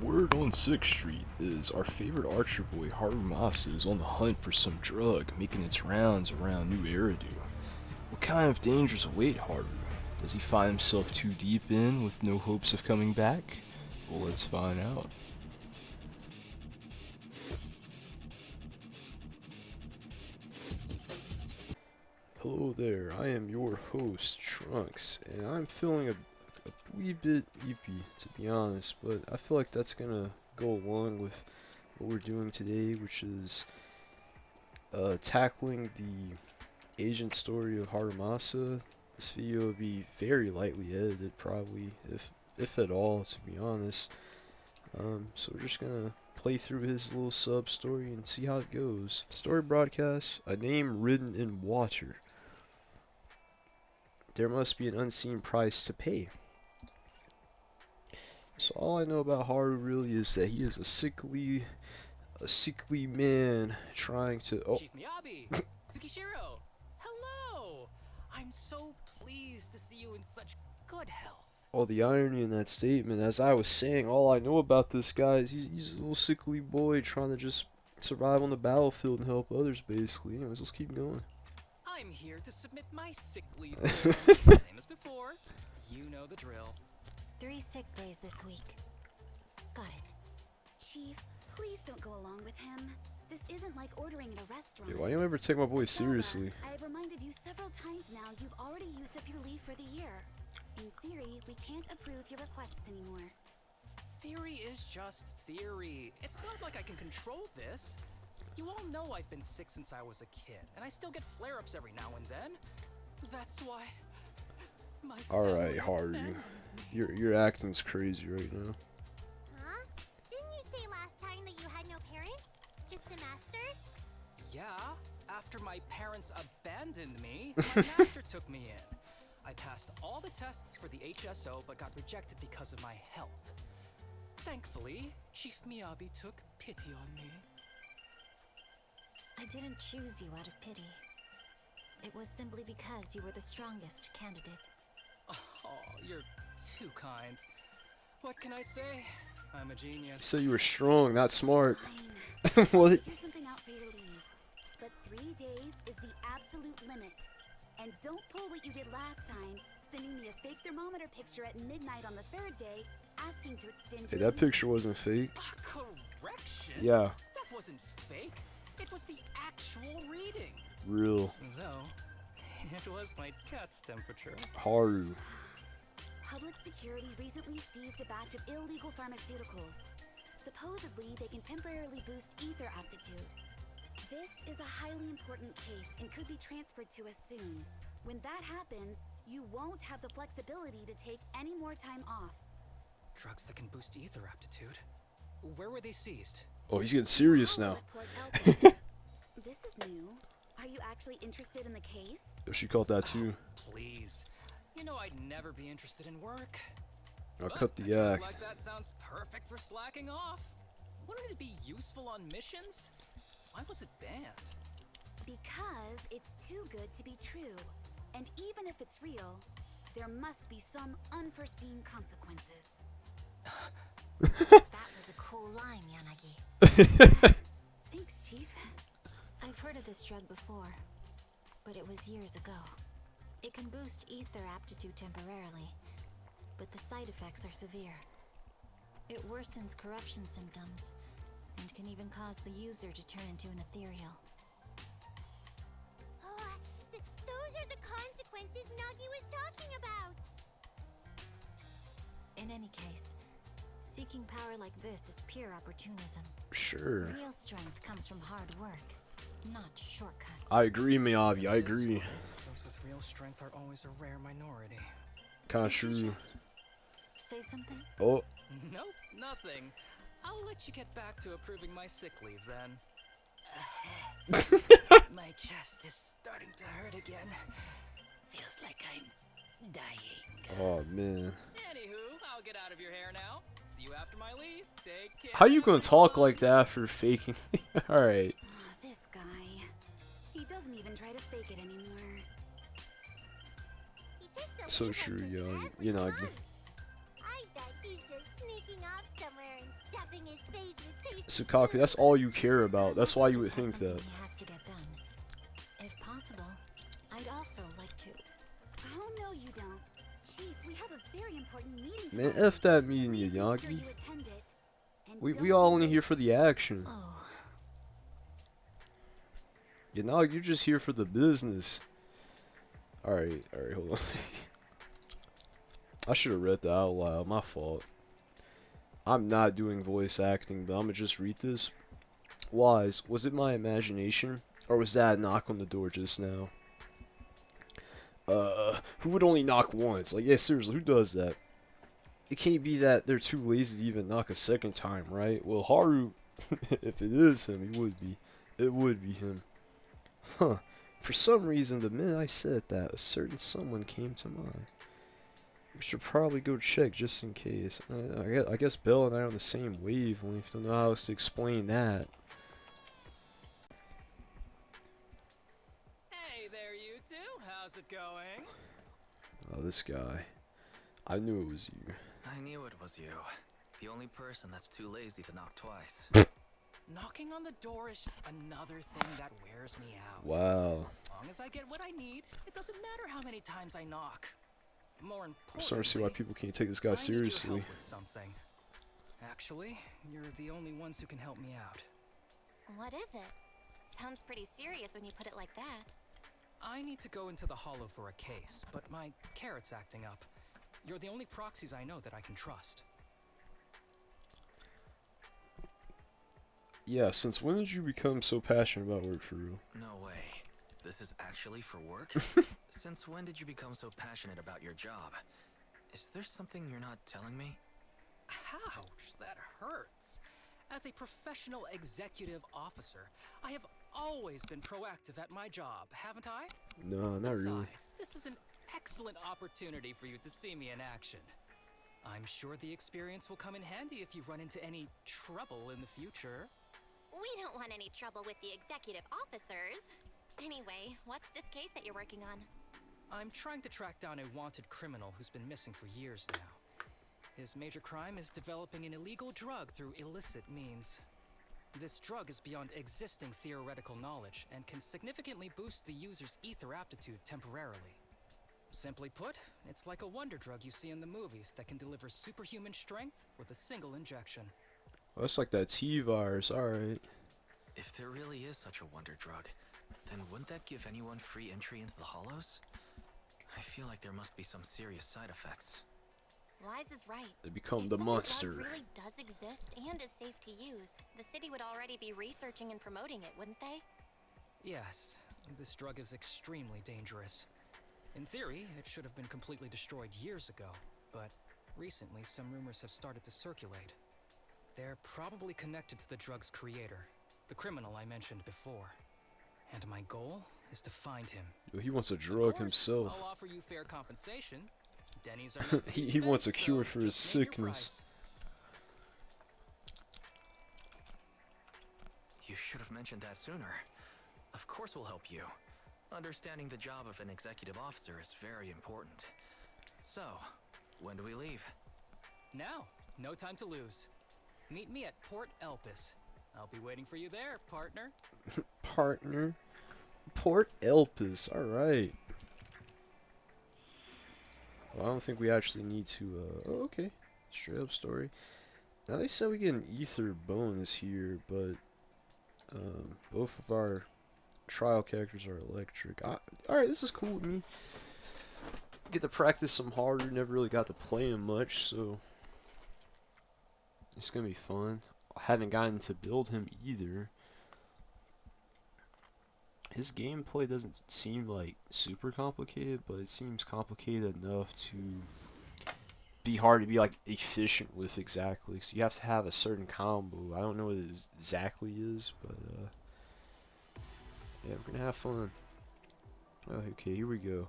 Word on 6th Street is our favorite archer boy Harumasa is on the hunt for some drug making its rounds around New Eridu. What kind of dangers await Haru? Does he find himself too deep in with no hopes of coming back? Well, let's find out. Hello there, I am your host, Trunks, and I'm feeling a wee bit eepy, to be honest, but I feel like that's gonna go along with what we're doing today, which is tackling the agent story of Harumasa. This video will be very lightly edited, probably, if at all, to be honest. So we're just gonna play through his little sub story and see how it goes. Story broadcast: a name written in water. There must be an unseen price to pay. So all I know about Haru really is that he is a sickly man trying to. Oh. Chief Miyabi, Tsukishiro, hello! I'm so pleased to see you in such good health. Oh, the irony in that statement. As I was saying, all I know about this guy is he's a little sickly boy trying to just survive on the battlefield and help others, basically. Anyways, let's keep going. I'm here to submit my sick leave form. Same as before. You know the drill. 3 sick days this week. Got it. Chief, please don't go along with him. This isn't like ordering at a restaurant. Hey, why you ever take my boy seriously? I have reminded you several times now you've already used up your leave for the year. In theory, we can't approve your requests anymore. Theory is just theory. It's not like I can control this. You all know I've been sick since I was a kid, and I still get flare-ups every now and then. That's why my Alright, Haru. Your acting's crazy right now. Huh? Didn't you say last time that you had no parents? Just a master? Yeah, after my parents abandoned me, my master took me in. I passed all the tests for the HSO but got rejected because of my health. Thankfully, Chief Miyabi took pity on me. I didn't choose you out of pity. It was simply because you were the strongest candidate. Oh, you're too kind. What can I say? I'm a genius. So you were strong, not smart. Fine. What? Here's something out for your leave. But 3 days is the absolute limit. And don't pull what you did last time, sending me a fake thermometer picture at midnight on the 3rd day, asking to extend Hey, your that picture wasn't fake. Correction? Yeah. That wasn't fake. It was the actual reading. Real. Though, it was my cat's temperature. Haru. Public security recently seized a batch of illegal pharmaceuticals. Supposedly, they can temporarily boost ether aptitude. This is a highly important case and could be transferred to us soon. When that happens, you won't have the flexibility to take any more time off. Drugs that can boost ether aptitude. Where were they seized? Oh, he's getting serious now. This is new. Are you actually interested in the case? Oh, she caught that too. Please. You know I'd never be interested in work. I'll But cut a the drug act. like that sounds perfect for slacking off. Wouldn't it be useful on missions? Why was it banned? Because it's too good to be true. And even if it's real, there must be some unforeseen consequences. That was a cool line, Yanagi. Thanks, Chief. I've heard of this drug before, but it was years ago. It can boost ether aptitude temporarily, but the side effects are severe. It worsens corruption symptoms, and can even cause the user to turn into an ethereal. Oh, those are the consequences Nagi was talking about! In any case, seeking power like this is pure opportunism. Sure. Real strength comes from hard work, not shortcuts. I agree, Miyabi. I In this agree. world, those with real strength are always a rare minority. Kinda Did you true. just say something? Oh. Nope, nothing. I'll let you get back to approving my sick leave then. My chest is starting to hurt again. Feels like I'm dying. Oh man. Anywho, I'll get out of your hair now. See you after my leave. Take care. How you gonna talk like that after faking? Alright. This guy. He doesn't even try to fake it anymore. He takes a So leave true, like this yo. every You know, month. I bet he's just sneaking off so somewhere and stuffing his face with tasty Sukaki, that's all you care about. That's why you would Just has think something that. he has to get done. If possible, I'd also like to. Oh, no, you don't. Chief, we have a very important meeting Man, tomorrow. F that meeting, Please make sure Yanagi. you attend it. And We don't all be only here late. for the action. Oh, Yanagi, you're just here for the business. Alright, hold on. I should have read that out loud, my fault. I'm not doing voice acting, but I'm gonna just read this. Wise, was it my imagination? Or was that a knock on the door just now? Who would only knock once? Like, yeah, seriously, who does that? It can't be that they're too lazy to even knock a second time, right? Well, Haru, if it is him, he would be. It would be him. Huh. For some reason, the minute I said that, a certain someone came to mind. We should probably go check just in case. I guess Belle and I are on the same wavelength. Don't know how else to explain that. Hey there, you two. How's it going? Oh, this guy. I knew it was you. I knew it was you. The only person that's too lazy to knock twice. Knocking on the door is just another thing that wears me out. Wow. As long as I get what I need, it doesn't matter how many times I knock. More I'm importantly, starting to see why people can't take this guy I need your seriously. help with something. Actually, you're the only ones who can help me out. What is it? Sounds pretty serious when you put it like that. I need to go into the Hollow for a case, but my carrot's acting up. You're the only proxies I know that I can trust. Yeah, since when did you become so passionate about work for real? No way. This is actually for work? Since when did you become so passionate about your job? Is there something you're not telling me? Ouch, that hurts. As a professional executive officer, I have always been proactive at my job, haven't I? No, not really. Besides, this is an excellent opportunity for you to see me in action. I'm sure the experience will come in handy if you run into any trouble in the future. We don't want any trouble with the executive officers. Anyway, what's this case that you're working on? I'm trying to track down a wanted criminal who's been missing for years now. His major crime is developing an illegal drug through illicit means. This drug is beyond existing theoretical knowledge and can significantly boost the user's ether aptitude temporarily. Simply put, it's like a wonder drug you see in the movies that can deliver superhuman strength with a single injection. Well, that's like that T-virus, alright. If there really is such a wonder drug, then wouldn't that give anyone free entry into the Hollows? I feel like there must be some serious side effects. Wise is right. They become If the such monster. a drug really does exist and is safe to use, the city would already be researching and promoting it, wouldn't they? Yes, this drug is extremely dangerous. In theory, it should have been completely destroyed years ago, but recently some rumors have started to circulate. They're probably connected to the drug's creator, the criminal I mentioned before. And my goal is to find him. Yo, he wants a Of drug course, himself. I'll offer you fair compensation. Denny's are meant to be He wants a spent, cure so for his just name your sickness. price. You should have mentioned that sooner. Of course we'll help you. Understanding the job of an executive officer is very important. So, when do we leave? Now, no time to lose. Meet me at Port Elpis. I'll be waiting for you there, partner. Partner. Port Elpis, alright. Well, I don't think we actually need to, oh, okay. Straight up story. Now they said we get an ether bonus here, but, both of our trial characters are electric. Alright, this is cool with me. Get to practice some harder, never really got to play him much, so it's gonna be fun. I haven't gotten to build him either. His gameplay doesn't seem like super complicated, but it seems complicated enough to be hard to be like efficient with exactly. So you have to have a certain combo. I don't know what it exactly is, but yeah, we're gonna have fun. Oh, okay, here we go.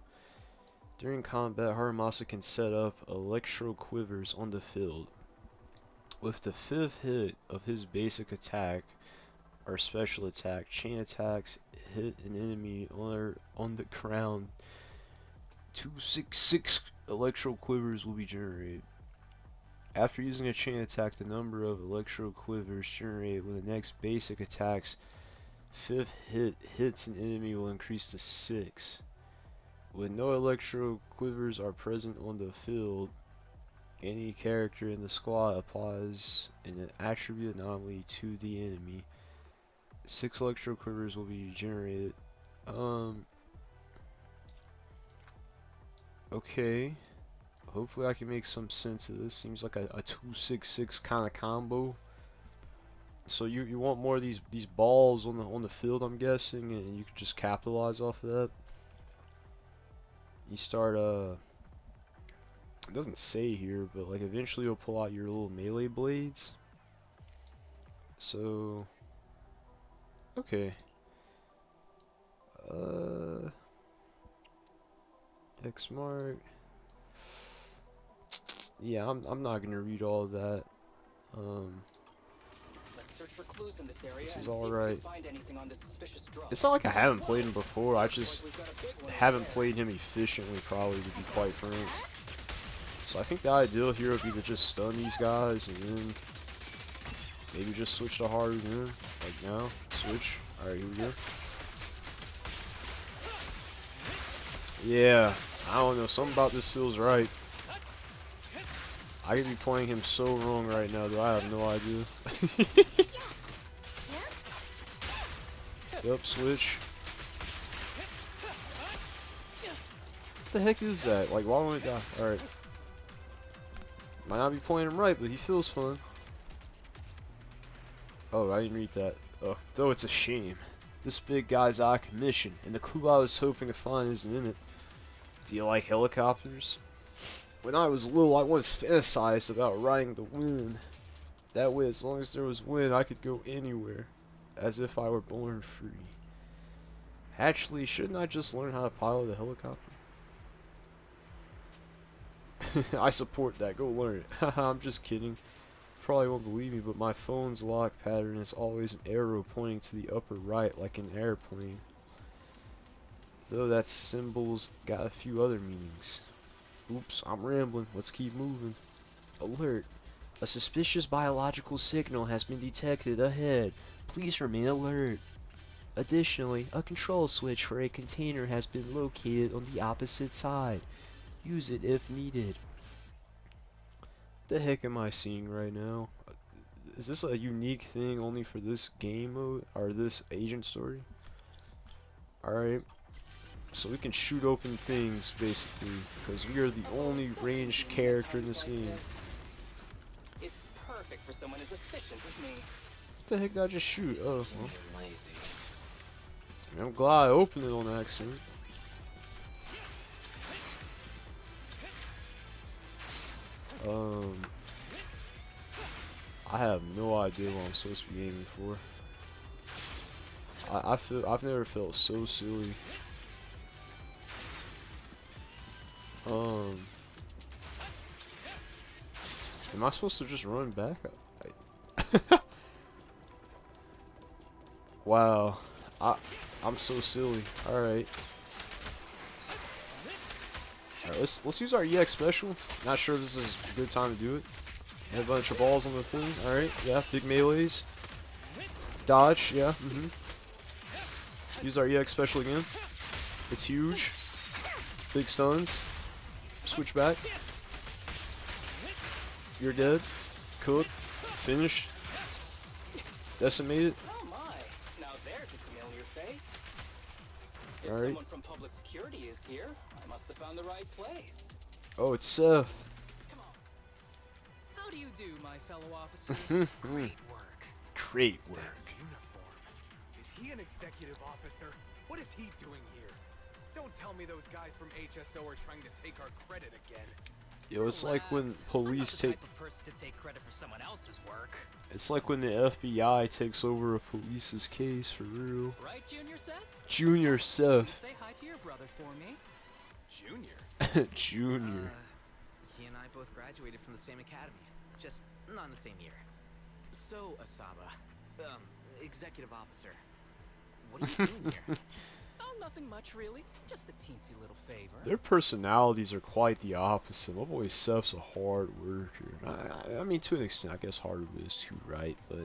During combat, Harumasa can set up electro quivers on the field. With the 5th hit of his basic attack, or special attack, chain attacks hit an enemy on the ground. 266 electro quivers will be generated. After using a chain attack, the number of electro quivers generated when the next basic attack's fifth hits an enemy will increase to 6. When no electro quivers are present on the field, any character in the squad applies an attribute anomaly to the enemy. 6 electro quivers will be generated. Okay. Hopefully I can make some sense of this. Seems like a 2-6-6 kind of combo. So you want more of these balls on the field, I'm guessing, and you can just capitalize off of that. You start it doesn't say here, but like eventually you'll pull out your little melee blades. So okay. X mark. Yeah, I'm not gonna read all of that. Let's search for clues in this area This and is see if we alright. can find anything on this suspicious drug. It's not like I haven't played him before. I just We've got a big one haven't there. played him efficiently, probably, to be quite frank. So I think the ideal here would be to just stun these guys and then maybe just switch to Harumasa. Like now, switch. Alright, here we go. Yeah, I don't know. Something about this feels right. I could be playing him so wrong right now, though. I have no idea. Yep, switch. What the heck is that? Like, why won't it die? Alright. Might not be playing him right, but he feels fun. Oh, I didn't read that. Oh, though it's a shame. This big guy's out of commission, and the clue I was hoping to find isn't in it. Do you like helicopters? When I was little, I once fantasized about riding the wind. That way, as long as there was wind, I could go anywhere, as if I were born free. Actually, shouldn't I just learn how to pilot a helicopter? I support that, go learn it. Haha, I'm just kidding. Probably won't believe me, but my phone's lock pattern is always an arrow pointing to the upper right, like an airplane. Though that symbol's got a few other meanings. Oops, I'm rambling. Let's keep moving. Alert. A suspicious biological signal has been detected ahead. Please remain alert. Additionally, a control switch for a container has been located on the opposite side. Use it if needed. The heck am I seeing right now? Is this a unique thing only for this game mode? Or this agent story? Alright. So we can shoot open things, basically, because we are the only ranged character in this game. It's perfect for someone as efficient as me. What the heck did I just shoot? Oh, well. Lazy. I'm glad I opened it on accident. I have no idea what I'm supposed to be aiming for. I've never felt so silly. Am I supposed to just run back? Wow, I'm so silly. Alright. Alright, let's use our EX special. Not sure if this is a good time to do it. And a bunch of balls on the thing. Alright, yeah, big melees. Dodge, yeah, Use our EX special again. It's huge. Big stuns. Switch back. You're dead. Cooked. Finished. Decimated. Oh my! Now there's a familiar face. If Alright. someone from public security is here, I must have found the right place. Oh, it's Seth. Come on. How do you do, my fellow officers? Great work. Great work. That uniform. Is he an executive officer? What is he doing here? Don't tell me those guys from HSO are trying to take our credit again. Yo, it's like when Relax. police I'm not the take. type of person to take credit for someone else's work. It's like when the FBI takes over a police's case, for real. Right, Junior Seth? Junior Please Seth. say hi to your brother for me. Junior? Junior. He and I both graduated from the same academy, just not in the same year. So, Asaba, executive officer, what are you doing here? Oh, nothing much really. Just a teensy little favor. Their personalities are quite the opposite. My boy Seth's a hard worker. I mean, to an extent, I guess harder is too right, but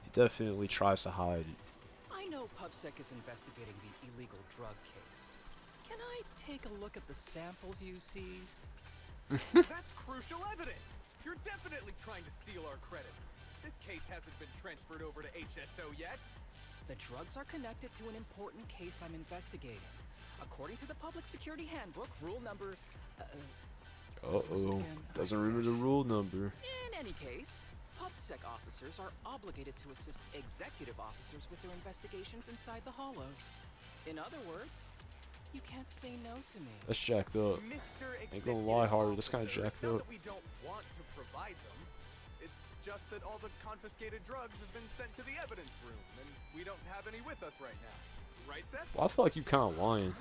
he definitely tries to hide it. I know PubSec is investigating the illegal drug case. Can I take a look at the samples you seized? That's crucial evidence! You're definitely trying to steal our credit. This case hasn't been transferred over to HSO yet. The drugs are connected to an important case I'm investigating. According to the Public Security Handbook, rule number... Uh-oh. Doesn't remember the rule number. In any case, PubSec officers are obligated to assist executive officers with their investigations inside the hollows. In other words, you can't say no to me. That's jacked up. Mr. Ain't gonna lie, Hardy, that's kinda Officer, jacked it's not up. that we don't want to provide them. It's just that all the confiscated drugs have been sent to the evidence room, and we don't have any with us right now. Right, Seth? Well, I feel like you kinda lying.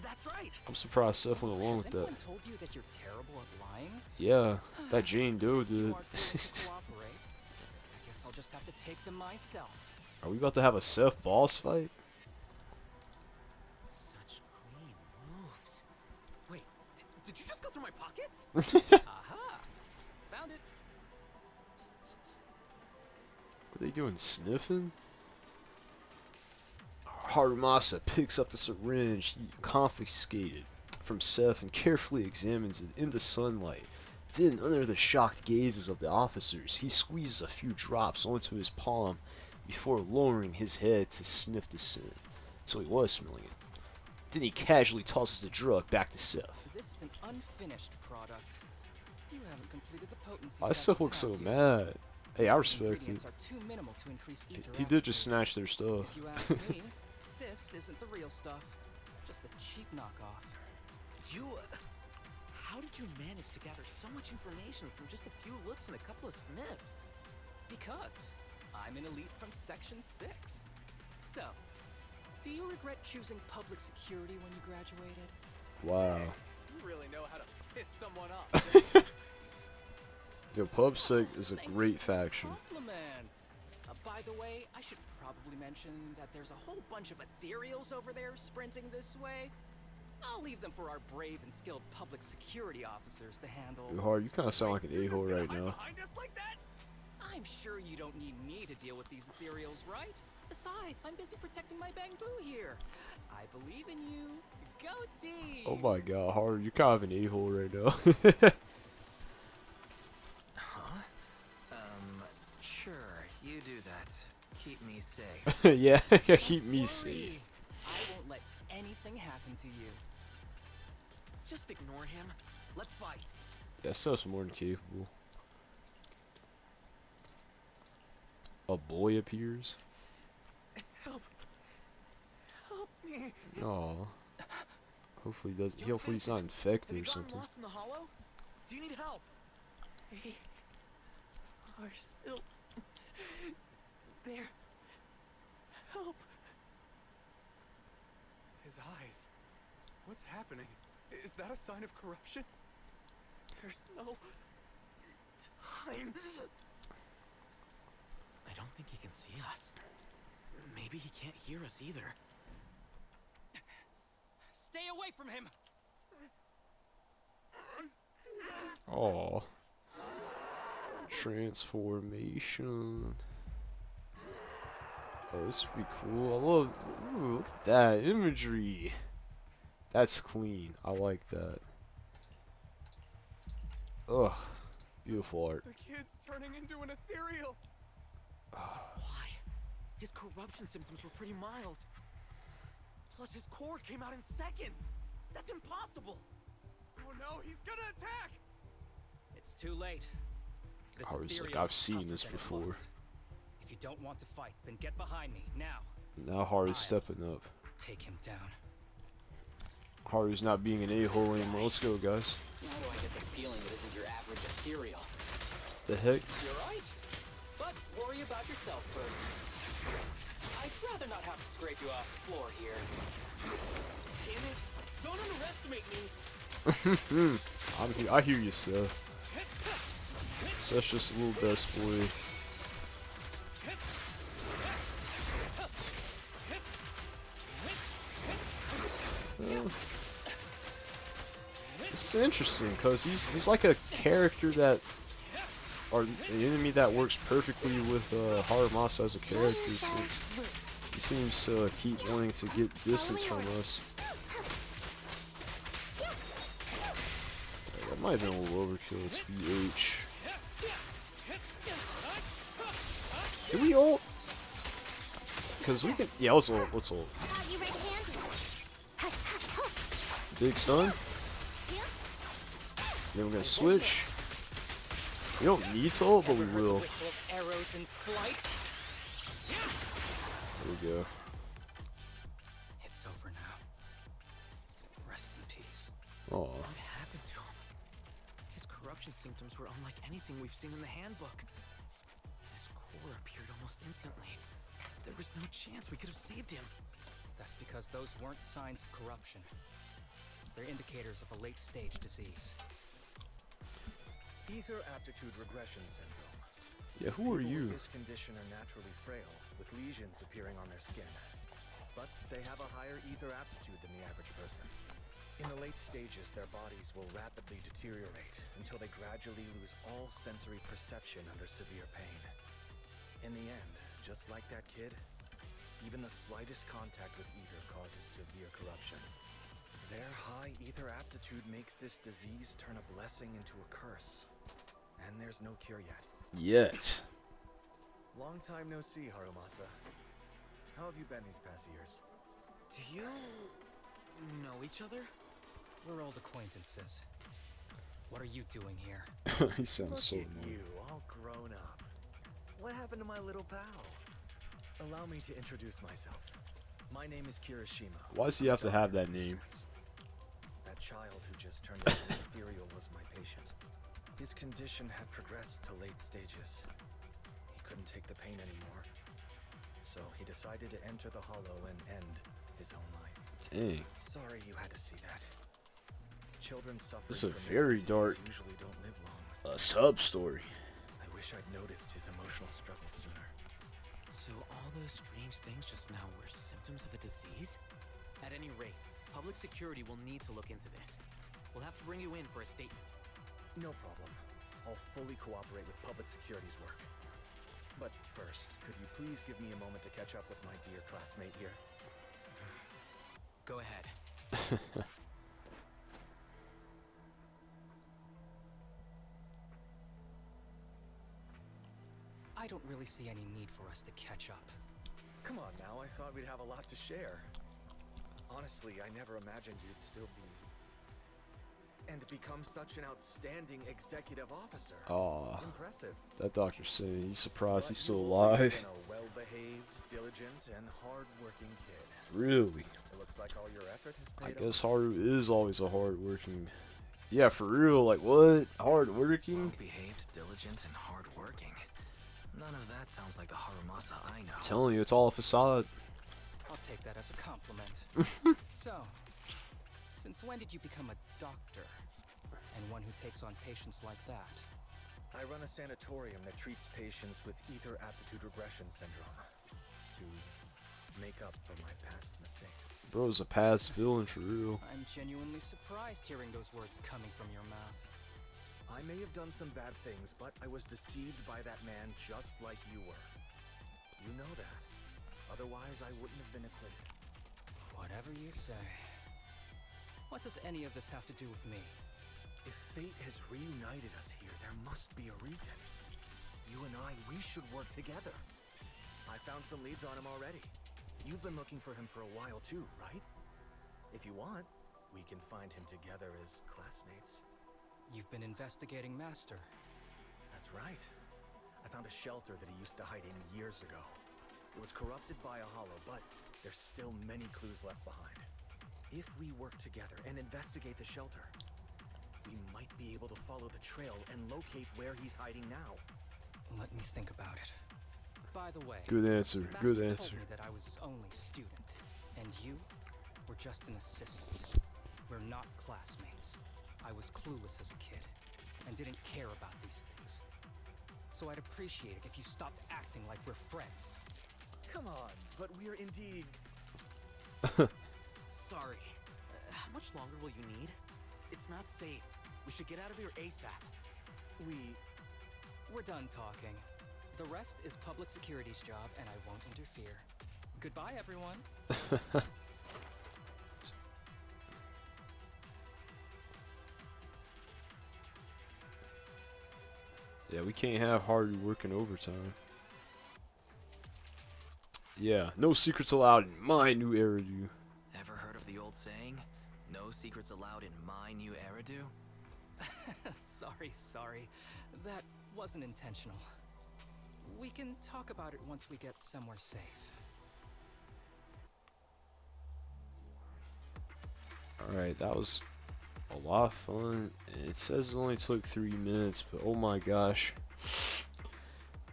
That's right. I'm surprised Seth went along Has with that. anyone told you that you're terrible at lying? Yeah, that Jane Doe Since you did. aren't willing to cooperate, I guess I'll just have to take them myself. Are we about to have a Seth boss fight? Such clean moves. Wait, did you just go through my pockets? Aha! Found it. What are they doing, sniffing? Harumasa picks up the syringe he confiscated from Seth and carefully examines it in the sunlight. Then, under the shocked gazes of the officers, he squeezes a few drops onto his palm before lowering his head to sniff the scent. So he was smelling it. Then he casually tosses the drug back to Seth. This is an unfinished product. You haven't completed the potency Why does tests, Seth look have so you? mad? Hey, I The respect it. ingredients are too minimal to increase ether He did just aptitude. snatch their stuff. If you ask me, this isn't the real stuff. Just a cheap knockoff. How did you manage to gather so much information from just a few looks and a couple of sniffs? Because I'm an elite from Section 6. So, do you regret choosing public security when you graduated? Wow. You really know how to piss someone off, don't you? Yo, PubSec is a Thanks great for the faction. Compliment. By the way, I should probably mention that there's a whole bunch of ethereals over there sprinting this way. I'll leave them for our brave and skilled public security officers to handle. Yo, Hard, you kind of sound like an You're just a-hole gonna right hide now. behind us like that? I'm sure you don't need me to deal with these ethereals, right? Besides, I'm busy protecting my bamboo here. I believe in you. Go team! Oh my god, Hard, you're kind of an a-hole right now. Huh? Sure, you do that. Keep me safe. Yeah, Don't keep me worry. safe. I won't let anything happen to you. Just ignore him. Let's fight. Yeah, Seth's more than capable. A boy appears. Help me. Aw. Hopefully he doesn't. Young Hopefully he's not citizen, have infected you or gotten something. lost in the hollow? Do you need help? We are still there. Help. His eyes. What's happening? Is that a sign of corruption? There's no time. I don't think he can see us. Maybe he can't hear us either. Stay away from him! Aw. Transformation. Oh, this would be cool. I love. Ooh, look at that imagery. That's clean. I like that. Ugh. Beautiful art. The kid's turning into an ethereal. Why? His corruption symptoms were pretty mild. Plus his core came out in seconds. That's impossible. Oh no, he's gonna attack! It's too late. This I was like, ethereal I've is seen tougher this than it before. looks. If you don't want to fight, then get behind me, now. Now Haru's stepping up. Take him down. Haru's not being an a-hole anymore. Let's go, guys. Why do I get the feeling it isn't your average ethereal? The heck? You're right. But worry about yourself first. I'd rather not have to scrape you off the floor here. Damn it! Don't underestimate me. I hear you, Seth. Seth's just a little best boy. This is interesting because he's like a character that, or an enemy that works perfectly with Harumasa as a character, since he seems to keep wanting to get distance from us. That might have been a little overkill. It's BH. Do we ult? Because we can. Yeah, let's ult. Let's ult. Big stun. Then we're gonna switch. We don't need to ult, but we will. There we go. It's over now. Rest in peace. Aw. What happened to him? His corruption symptoms were unlike anything we've seen in the handbook. His core appeared almost instantly. There was no chance we could have saved him. That's because those weren't signs of corruption. They're indicators of a late-stage disease. Ether aptitude regression syndrome. Yeah, who are People you? with this condition are naturally frail, with lesions appearing on their skin. But they have a higher ether aptitude than the average person. In the late stages, their bodies will rapidly deteriorate until they gradually lose all sensory perception under severe pain. In the end, just like that kid, even the slightest contact with ether causes severe corruption. Their high ether aptitude makes this disease turn a blessing into a curse. And there's no cure yet. Yet. Long time no see, Harumasa. How have you been these past years? Do you know each other? We're old acquaintances. What are you doing here? He sounds Look so at annoying. you, all grown up. What happened to my little pal? Allow me to introduce myself. My name is Kirishima. Why does he have to have that name? That child who just turned into an ethereal was my patient. His condition had progressed to late stages. He couldn't take the pain anymore. So he decided to enter the Hollow and end his own life. Dang. Sorry you had to see that. Children suffering This is from very disease dark. usually don't live long. A sub story. I wish I'd noticed his emotional struggle sooner. So all those strange things just now were symptoms of a disease? At any rate, public security will need to look into this. We'll have to bring you in for a statement. No problem. I'll fully cooperate with public security's work. But first, could you please give me a moment to catch up with my dear classmate here? Go ahead. I don't really see any need for us to catch up. Come on now, I thought we'd have a lot to share. Honestly, I never imagined you'd still be... and become such an outstanding executive officer. Aw. Impressive. That doctor's saying he's surprised he's But still you've always alive. been a well-behaved, diligent, and hard-working kid. Really? It looks like all your effort has I paid guess off. Haru is always a hard-working. Yeah, for real. Like what? Hard-working? Well-behaved, diligent, and hardworking. None of that sounds like the Harumasa I know. I'm telling you, it's all a facade. I'll take that as a compliment. So, since when did you become a doctor? And one who takes on patients like that? I run a sanatorium that treats patients with ether aptitude regression syndrome to make up for my past mistakes. Bro's a past villain for real. I'm genuinely surprised hearing those words coming from your mouth. I may have done some bad things, but I was deceived by that man just like you were. You know that. Otherwise, I wouldn't have been acquitted. Whatever you say. What does any of this have to do with me? If fate has reunited us here, there must be a reason. You and I, we should work together. I found some leads on him already. You've been looking for him for a while too, right? If you want, we can find him together as classmates. You've been investigating Master. That's right. I found a shelter that he used to hide in years ago. It was corrupted by a hollow, but there's still many clues left behind. If we work together and investigate the shelter, we might be able to follow the trail and locate where he's hiding now. Let me think about it. By the way, Good answer. Master Good told answer. me that I was his only student, and you were just an assistant. We're not classmates. I was clueless as a kid, and didn't care about these things. So I'd appreciate it if you stopped acting like we're friends. Come on, but we're indeed... Sorry. much longer will you need? It's not safe. We should get out of here ASAP. We're done talking. The rest is public security's job, and I won't interfere. Goodbye, everyone. Yeah, we can't have Hardy working overtime. Yeah, no secrets allowed in my new Eridu. Ever heard of the old saying, no secrets allowed in my new Eridu? Sorry. That wasn't intentional. We can talk about it once we get somewhere safe. Alright, that was a lot of fun. It says it only took 3 minutes, but oh my gosh.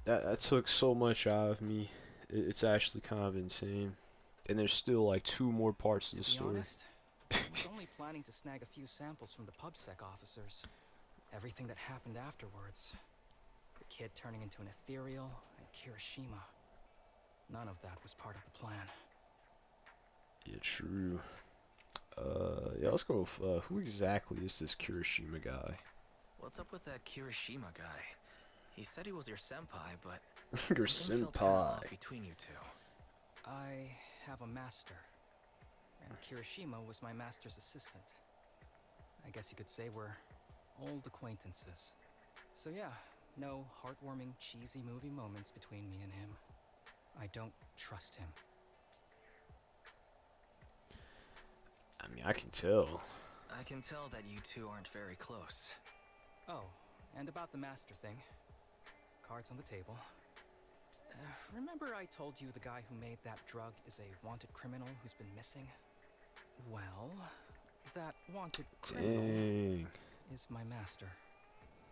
That took so much out of me. It's actually kind of insane. And there's still like 2 more parts to the To be story. honest, I was only planning to snag a few samples from the PubSec officers. Everything that happened afterwards. The kid turning into an ethereal, and Kirishima. None of that was part of the plan. Yeah, true. Yeah, let's go with, who exactly is this Kirishima guy? What's up with that Kirishima guy? He said he was your senpai, but Your something felt kinda senpai. off between you two. I have a master, and Kirishima was my master's assistant. I guess you could say we're old acquaintances. So yeah, no heartwarming, cheesy movie moments between me and him. I don't trust him. I mean, I can tell. I can tell that you two aren't very close. Oh, and about the master thing. Cards on the table. Remember I told you the guy who made that drug is a wanted criminal who's been missing? Well, that wanted criminal Dang. is my master.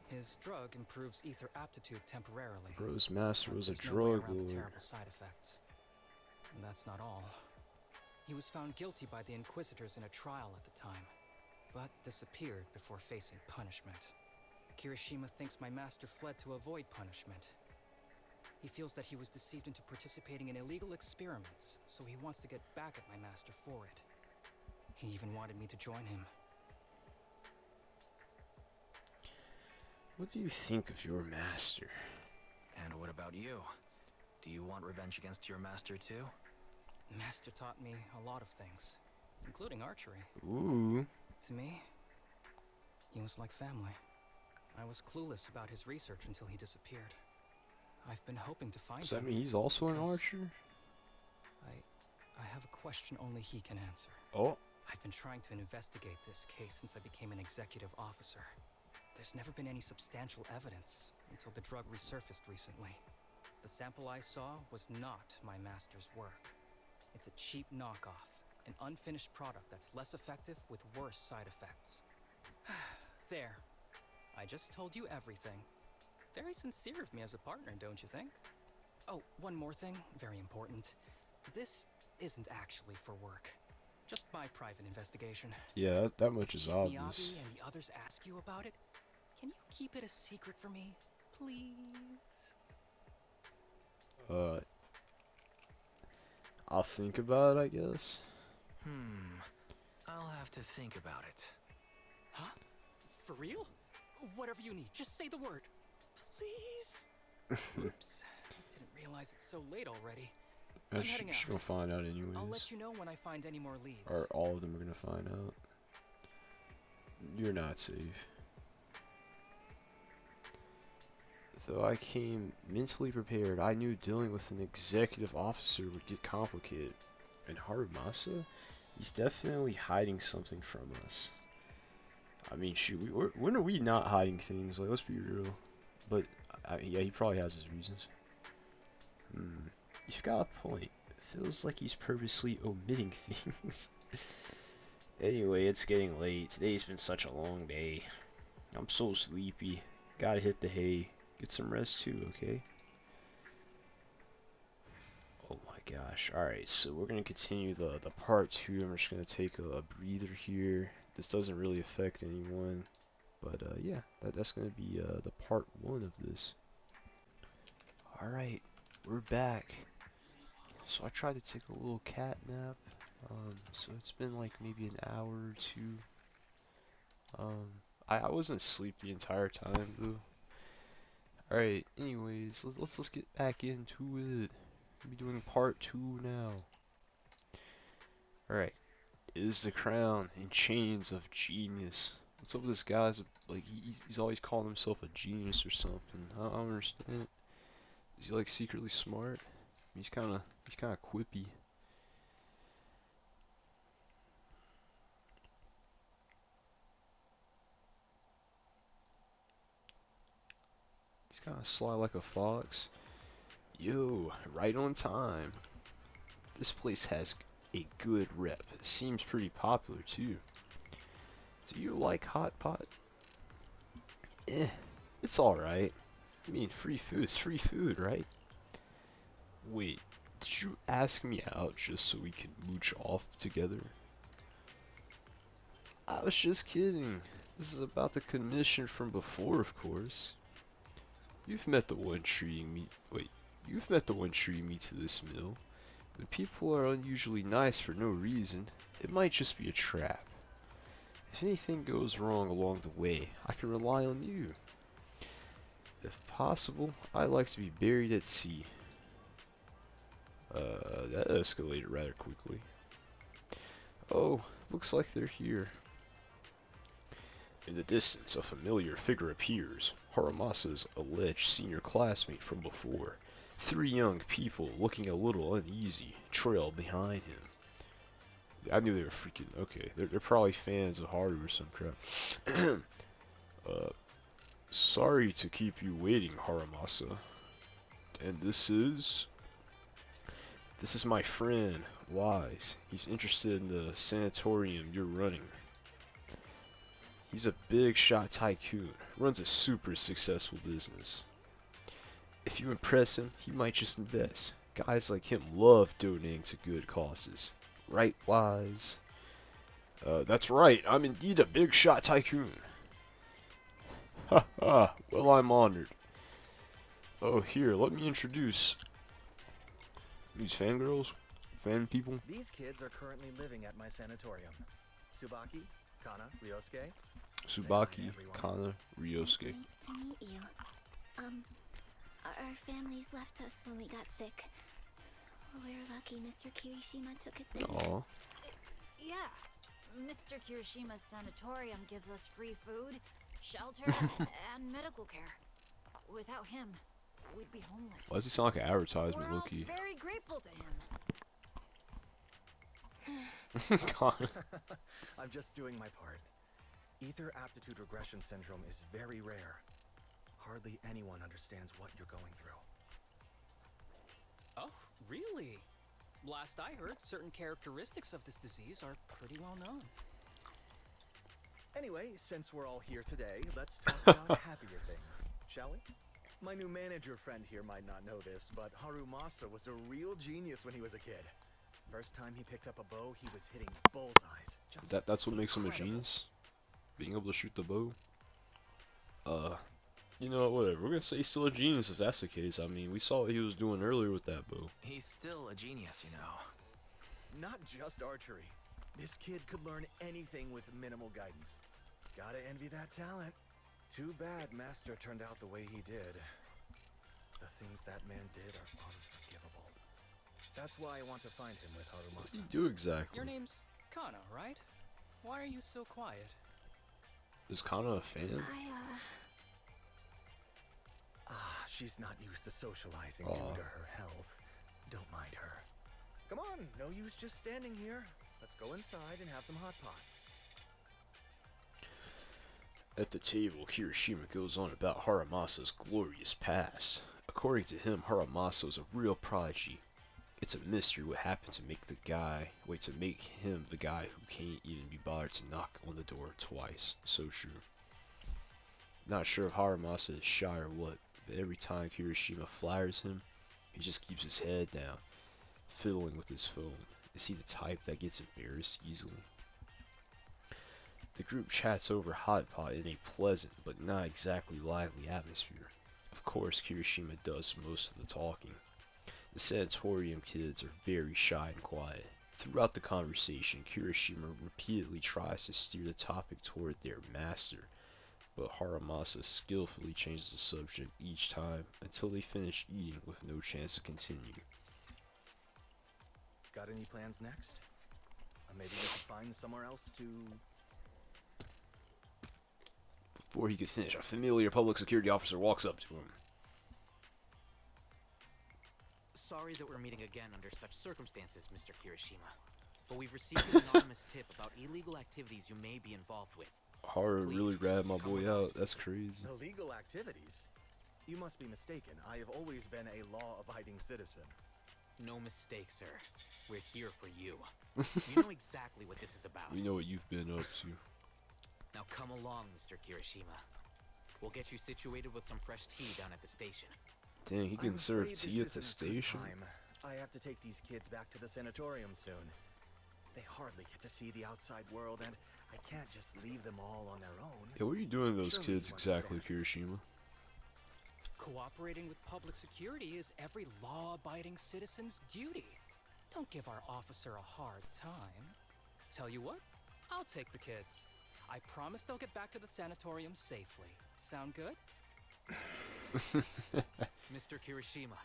His drug improves ether aptitude temporarily. Bro's master but was a there's no way drug around the lord. terrible side effects. And that's not all. He was found guilty by the Inquisitors in a trial at the time, but disappeared before facing punishment. Kirishima thinks my master fled to avoid punishment. He feels that he was deceived into participating in illegal experiments, so he wants to get back at my master for it. He even wanted me to join him. What do you think of your master? And what about you? Do you want revenge against your master too? Master taught me a lot of things, including archery. Ooh. To me, he was like family. I was clueless about his research until he disappeared. I've been hoping to find Does him. that mean he's also an because archer? I have a question only he can answer. Oh. I've been trying to investigate this case since I became an executive officer. There's never been any substantial evidence until the drug resurfaced recently. The sample I saw was not my master's work. It's a cheap knockoff, an unfinished product that's less effective with worse side effects. There. I just told you everything. Very sincere of me as a partner, don't you think? Oh, one more thing, very important. This isn't actually for work. Just my private investigation. Yeah, that much If is Chief obvious. Miyagi and the others ask you about it, can you keep it a secret for me, please? I'll think about it, I guess. I'll have to think about it. Huh? For real? Whatever you need, just say the word. Please? Oops. Didn't realize it's so late already. I'm heading She's out. gonna find out anyways. I'll let you know when I find any more leads. Or all of them are gonna find out. You're not safe. Though I came mentally prepared, I knew dealing with an executive officer would get complicated. And Harumasa? He's definitely hiding something from us. I mean, shoot, when are we not hiding things? Like, let's be real. But, yeah, he probably has his reasons. You've got a point. It feels like he's purposely omitting things. Anyway, it's getting late. Today's been such a long day. I'm so sleepy. Gotta hit the hay. Get some rest too, okay? Oh my gosh. Alright, so we're gonna continue the part 2. I'm just gonna take a breather here. This doesn't really affect anyone. But yeah, that's gonna be the part 1 of this. Alright, we're back. So I tried to take a little cat nap. So it's been like maybe an hour or two. I wasn't asleep the entire time though. Alright, anyways, let's get back into it. We'll be doing part 2 now. Alright, is the crown and chains of genius. What's up with this guy's like he's always calling himself a genius or something. I don't understand. Is he like secretly smart? He's kinda quippy. He's kinda sly like a fox. Yo, right on time. This place has a good rep. Seems pretty popular too. Do you like hot pot? It's alright. I mean, free food is free food, right? Wait, did you ask me out just so we can mooch off together? I was just kidding. This is about the commission from before, of course. You've met the one treating me. Wait, you've met the one treating me to this meal. When people are unusually nice for no reason, it might just be a trap. If anything goes wrong along the way, I can rely on you. If possible, I like to be buried at sea. That escalated rather quickly. Oh, looks like they're here. In the distance, a familiar figure appears. Harumasa's alleged senior classmate from before. 3 young people, looking a little uneasy, trail behind him. I knew they were freaking... Okay, they're probably fans of Haru or some crap. Sorry to keep you waiting, Harumasa. And this is my friend, Wise. He's interested in the sanatorium you're running. He's a big shot tycoon, runs a super successful business. If you impress him, he might just invest. Guys like him love donating to good causes. Right, Wise? That's right, I'm indeed a big shot tycoon. Ha ha, well I'm honored. Oh, here, let me introduce these fangirls, fan people. These kids are currently living at my sanatorium. Tsubaki, Kana, Ryosuke. Tsubaki, Kana, Ryosuke. Nice to meet you. Our families left us when we got sick. We're lucky Mr. Kirishima took us in. Aww. Yeah. Mr. Kirishima's sanatorium gives us free food, shelter, and medical care. Without him, we'd be homeless. Why does he sound like an advertisement, We're all Loki? very grateful to him. I'm just doing my part. Ether aptitude regression syndrome is very rare. Hardly anyone understands what you're going through. Oh, really? Last I heard, certain characteristics of this disease are pretty well known. Anyway, since we're all here today, let's talk about happier things, shall we? My new manager friend here might not know this, but Harumasa was a real genius when he was a kid. First time he picked up a bow, he was hitting bullseyes. That's what makes him a incredible. genius? Being able to shoot the bow? You know, whatever. We're gonna say he's still a genius if that's the case. I mean, we saw what he was doing earlier with that bow. He's still a genius, you know. Not just archery. This kid could learn anything with minimal guidance. Gotta envy that talent. Too bad Master turned out the way he did. The things that man did are unforgivable. That's why I want to find him with What did Harumasa. he do exactly? Your name's Kana, right? Why are you so quiet? Is Kana a fan? She's not used to socializing Aw. due to her health. Don't mind her. Come on, no use just standing here. Let's go inside and have some hot pot. At the table, Kirishima goes on about Harumasa's glorious past. According to him, Harumasa was a real prodigy. It's a mystery what happened to make him the guy who can't even be bothered to knock on the door twice. So true. Not sure if Harumasa is shy or what, but every time Kirishima flatters him, he just keeps his head down, fiddling with his phone. Is he the type that gets embarrassed easily? The group chats over hot pot in a pleasant but not exactly lively atmosphere. Of course, Kirishima does most of the talking. The sanatorium kids are very shy and quiet. Throughout the conversation, Kirishima repeatedly tries to steer the topic toward their master, but Harumasa skillfully changes the subject each time until they finish eating with no chance to continue. Got any plans next? Maybe we could find somewhere else to... Before he could finish, a familiar public security officer walks up to him. Sorry that we're meeting again under such circumstances, Mr. Kirishima. But we've received an anonymous tip about illegal activities you may be involved with. Haru Please, really ratted my come boy with out. us. That's crazy. Illegal activities? You must be mistaken. I have always been a law-abiding citizen. No mistake, sir. We're here for you. You know exactly what this is about. We know what you've been up to. Now come along, Mr. Kirishima. We'll get you situated with some fresh tea down at the station. Dang, he can I'm serve afraid tea at this the isn't a good station? time. I have to take these kids back to the sanatorium soon. They hardly get to see the outside world, and I can't just leave them all on their own. Yeah, what are you doing to those Surely kids you exactly, understand. Kirishima? Cooperating with public security is every law-abiding citizen's duty. Don't give our officer a hard time. Tell you what, I'll take the kids. I promise they'll get back to the sanatorium safely. Sound good? Mr. Kirishima,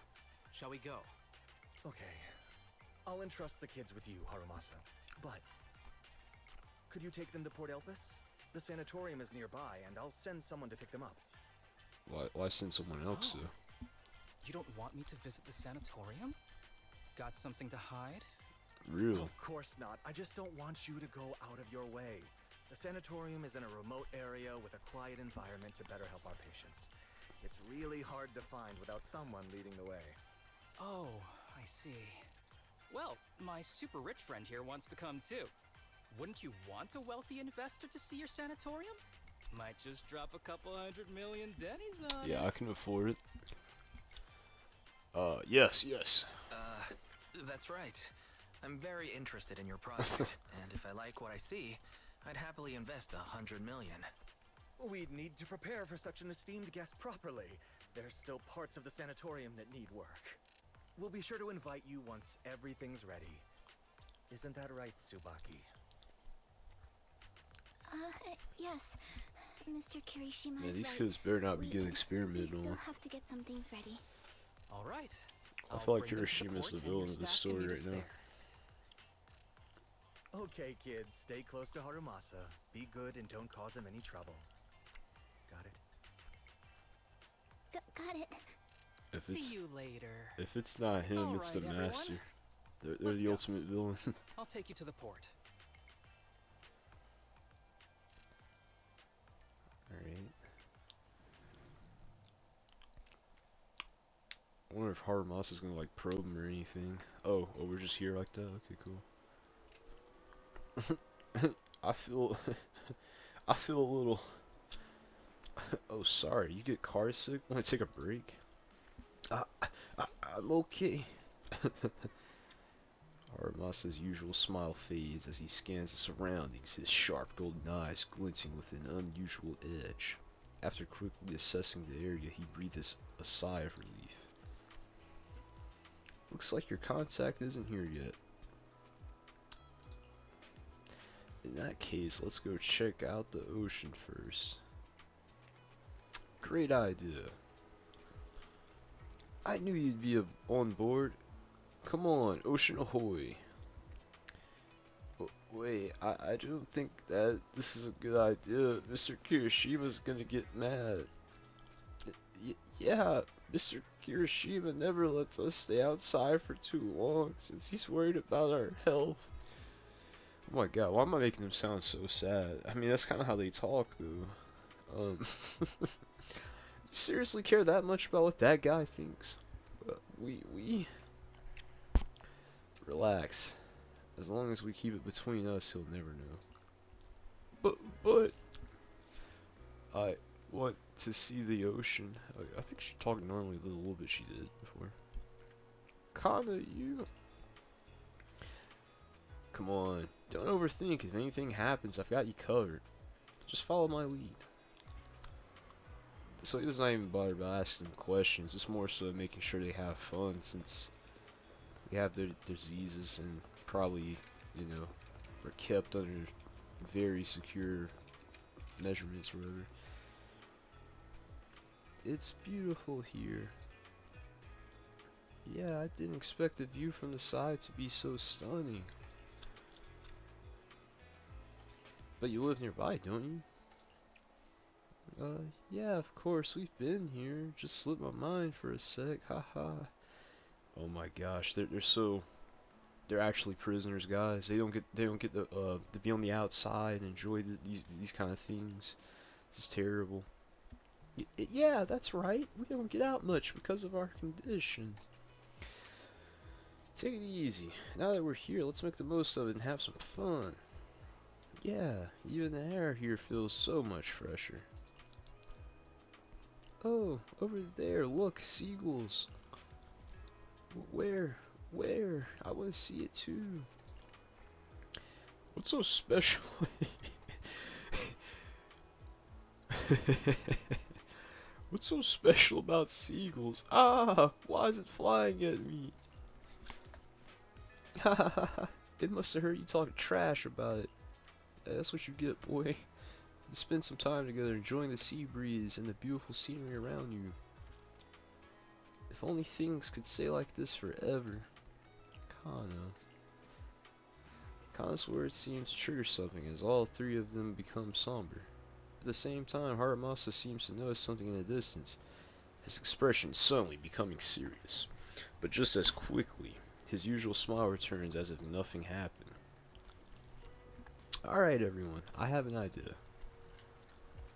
shall we go? Okay. I'll entrust the kids with you, Harumasa. But... could you take them to Port Elpis? The sanatorium is nearby, and I'll send someone to pick them up. Why send someone else to? You don't want me to visit the sanatorium? Got something to hide? Real. Of course not. I just don't want you to go out of your way. The sanatorium is in a remote area with a quiet environment to better help our patients. It's really hard to find without someone leading the way. Oh, I see. Well, my super rich friend here wants to come too. Wouldn't you want a wealthy investor to see your sanatorium? Might just drop a couple $100 million dennies on Yeah, it. I can afford it. Yes. That's right. I'm very interested in your project, and if I like what I see, I'd happily invest $100 million. We'd need to prepare for such an esteemed guest properly. There's still parts of the sanatorium that need work. We'll be sure to invite you once everything's ready. Isn't that right, Tsubaki? Yes. Mr. Kirishima Man, is these right. kids better not be We- getting we experimented still on. have to get some things ready. All right. I I'll feel like bring them to the Kirishima's port the and your villain of this staff can story meet right us now. there. Okay, kids, stay close to Harumasa. Be good and don't cause him any trouble. Got it? Got it. If See it's you later. if it's not him, it's the Alright, everyone. master. They're Let's the go. ultimate villain. I'll take you to the port. Alright. I wonder if Harumasa's gonna like probe him or anything. Oh, we're just here like that? Okay, cool. I feel I feel a little oh sorry, you get car sick? Wanna take a break? I'm okay. Harumasa's usual smile fades as he scans the surroundings, his sharp golden eyes glinting with an unusual edge. After quickly assessing the area, he breathes a sigh of relief. Looks like your contact isn't here yet. In that case, let's go check out the ocean first. Great idea. I knew you'd be on board. Come on, ocean ahoy. Wait, I don't think that this is a good idea. Mr. Kirishima's gonna get mad. Yeah, Mr. Kirishima never lets us stay outside for too long since he's worried about our health. Oh my god, why am I making him sound so sad? I mean, that's kind of how they talk, though. You seriously care that much about what that guy thinks? We relax. As long as we keep it between us, he'll never know. But I want to see the ocean. I think she talked normally the little bit she did before. Kinda, you. Come on, don't overthink. If anything happens, I've got you covered. Just follow my lead. So he doesn't even bother about asking questions. It's more so making sure they have fun since they have their diseases and probably, you know, are kept under very secure measurements or whatever. It's beautiful here. Yeah, I didn't expect the view from the side to be so stunning. But you live nearby, don't you? Yeah, of course, we've been here. Just slipped my mind for a sec, haha. Oh my gosh, they're actually prisoners, guys. They don't get to be on the outside and enjoy these kind of things. This is terrible. Yeah, that's right. We don't get out much because of our condition. Take it easy. Now that we're here, let's make the most of it and have some fun. Yeah, even the air here feels so much fresher. Oh, over there, look, seagulls. Where? Where? I want to see it too. What's so special? What's so special about seagulls? Ah, why is it flying at me? Ha ha ha. It must have heard you talking trash about it. That's what you get, boy. You spend some time together enjoying the sea breeze and the beautiful scenery around you. If only things could stay like this forever. Kana's words seem to trigger something as all three of them become somber. At the same time, Harumasa seems to notice something in the distance, his expression suddenly becoming serious. But just as quickly, his usual smile returns as if nothing happened. Alright everyone, I have an idea.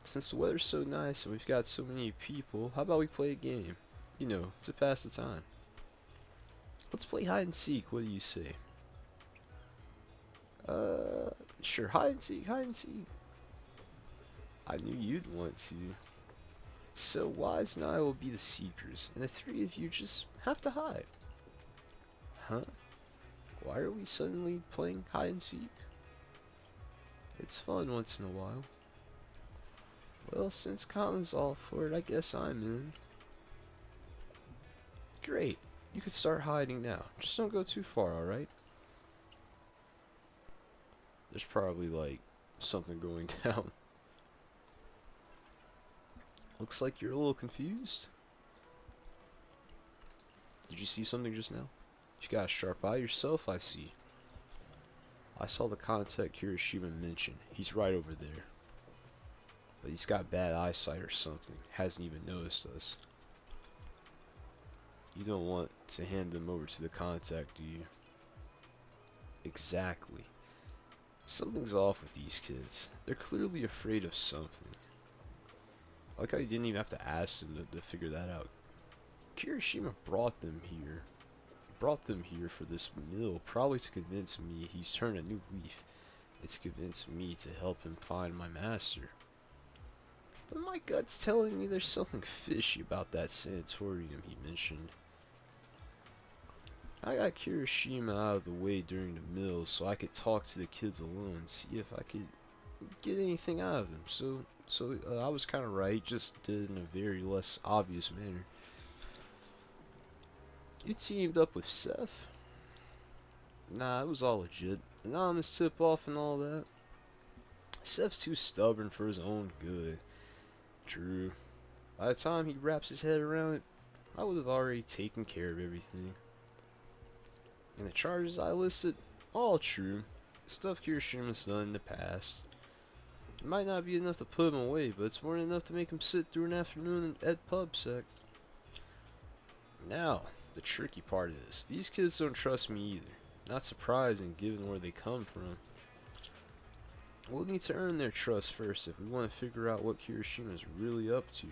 Since the weather's so nice and we've got so many people, how about we play a game? You know, to pass the time. Let's play hide and seek, what do you say? Sure, hide and seek, hide and seek. I knew you'd want to. So Wise and I will be the seekers, and the three of you just have to hide. Huh? Why are we suddenly playing hide and seek? It's fun once in a while. Well, since Colin's all for it, I guess I'm in. Great. You can start hiding now. Just don't go too far, alright? There's probably, like, something going down. Looks like you're a little confused. Did you see something just now? You got a sharp eye yourself, I see. I saw the contact Kirishima mentioned. He's right over there. But he's got bad eyesight or something. Hasn't even noticed us. You don't want to hand them over to the contact, do you? Exactly. Something's off with these kids. They're clearly afraid of something. I like how you didn't even have to ask them to figure that out. Kirishima brought them here. Brought them here for this mill, probably to convince me he's turned a new leaf. It's convinced me to help him find my master. But my gut's telling me there's something fishy about that sanatorium he mentioned. I got Kirishima out of the way during the mill so I could talk to the kids alone and see if I could get anything out of them. So I was kind of right, just did it in a very less obvious manner. You teamed up with Seth? Nah, it was all legit. Anonymous tip-off and all that. Seth's too stubborn for his own good. True. By the time he wraps his head around it, I would have already taken care of everything. And the charges I listed, all true. Stuff Kirishima's done in the past. It might not be enough to put him away, but it's more than enough to make him sit through an afternoon at PubSec. Now, the tricky part is, these kids don't trust me either. Not surprising given where they come from. We'll need to earn their trust first if we want to figure out what Kirishima's really up to.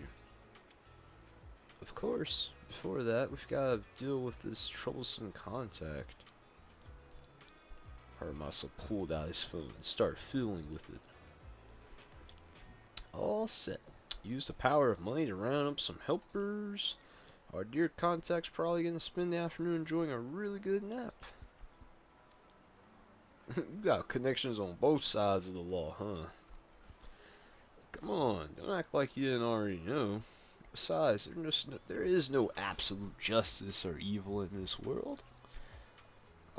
Of course, before that, we've got to deal with this troublesome contact. Harumasa pulled out his phone and started fiddling with it. All set. Use the power of money to round up some helpers. Our dear contact's probably going to spend the afternoon enjoying a really good nap. You got connections on both sides of the law, huh? Come on, don't act like you didn't already know. Besides, there is no absolute justice or evil in this world.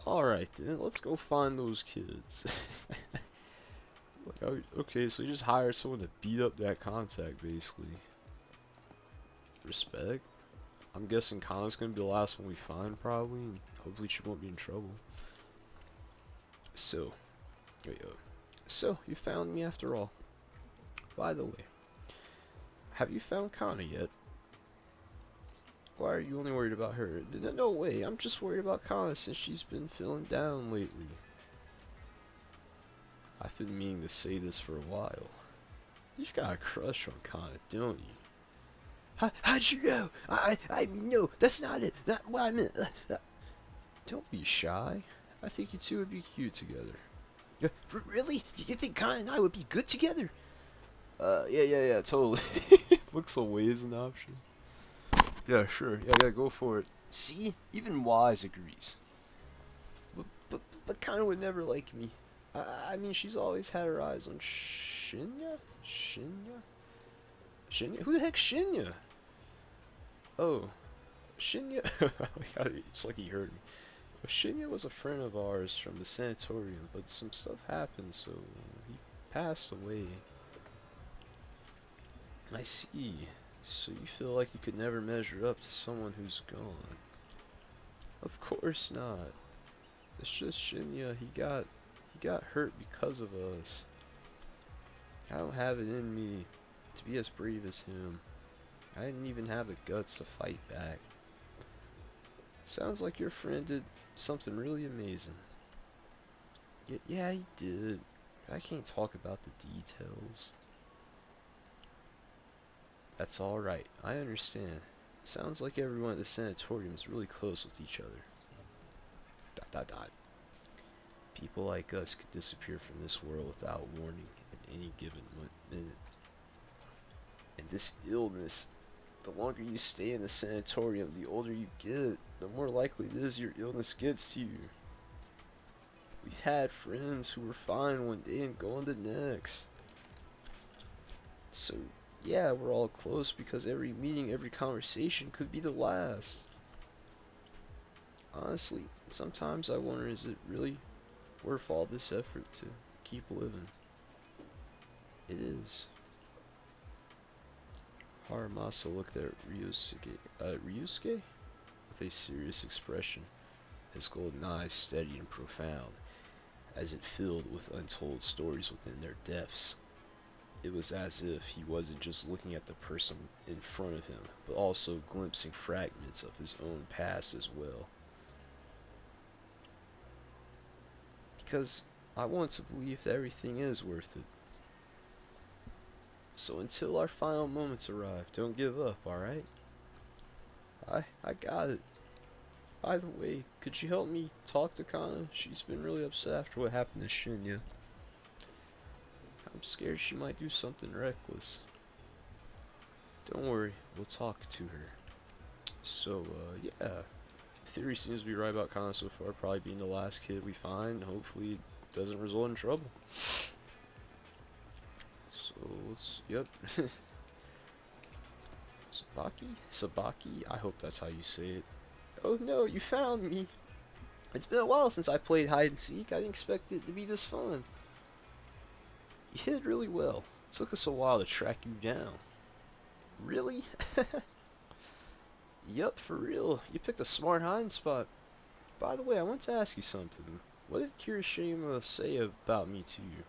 Alright then, let's go find those kids. Okay, so you just hired someone to beat up that contact, basically. Respect. I'm guessing Kana's gonna be the last one we find, probably, and hopefully she won't be in trouble. So, so you found me after all. By the way, have you found Kana yet? Why are you only worried about her? No way, I'm just worried about Kana since she's been feeling down lately. I've been meaning to say this for a while. You've got a crush on Kana, don't you? How'd you know? No, that's not it. Not what I meant. Don't be shy. I think you two would be cute together. Really? You think Kana and I would be good together? Yeah, totally. Looks away as an option. Yeah, sure. Yeah, go for it. See? Even Wise agrees. But Kana would never like me. I mean, she's always had her eyes on Shinya? Shinya? Who the heck's Shinya? Oh, Shinya? It's like he heard me. Well, Shinya was a friend of ours from the sanatorium, but some stuff happened, so he passed away. I see. So you feel like you could never measure up to someone who's gone? Of course not. It's just Shinya. He got hurt because of us. I don't have it in me to be as brave as him. I didn't even have the guts to fight back. Sounds like your friend did something really amazing. Yeah, he did. I can't talk about the details. That's alright. I understand. Sounds like everyone at the sanatorium is really close with each other. ... People like us could disappear from this world without warning at any given minute. And this illness, the longer you stay in the sanatorium, the older you get, the more likely it is your illness gets to you. We had friends who were fine one day and gone the next. So, yeah, we're all close because every meeting, every conversation could be the last. Honestly, sometimes I wonder, is it really worth all this effort to keep living? It is. Harumasa looked at Ryusuke with a serious expression, his golden eyes steady and profound, as it filled with untold stories within their depths. It was as if he wasn't just looking at the person in front of him, but also glimpsing fragments of his own past as well. Because I want to believe that everything is worth it. So until our final moments arrive, don't give up, alright? I got it. By the way, could you help me talk to Kana? She's been really upset after what happened to Shinya. I'm scared she might do something reckless. Don't worry, we'll talk to her. So, yeah. Theory seems to be right about Kana so far, probably being the last kid we find. Hopefully it doesn't result in trouble. So, yep. Sabaki? I hope that's how you say it. Oh no, you found me! It's been a while since I played hide and seek. I didn't expect it to be this fun. You hid really well. It took us a while to track you down. Really? Yup, for real. You picked a smart hiding spot. By the way, I want to ask you something. What did Kirishima say about me to you?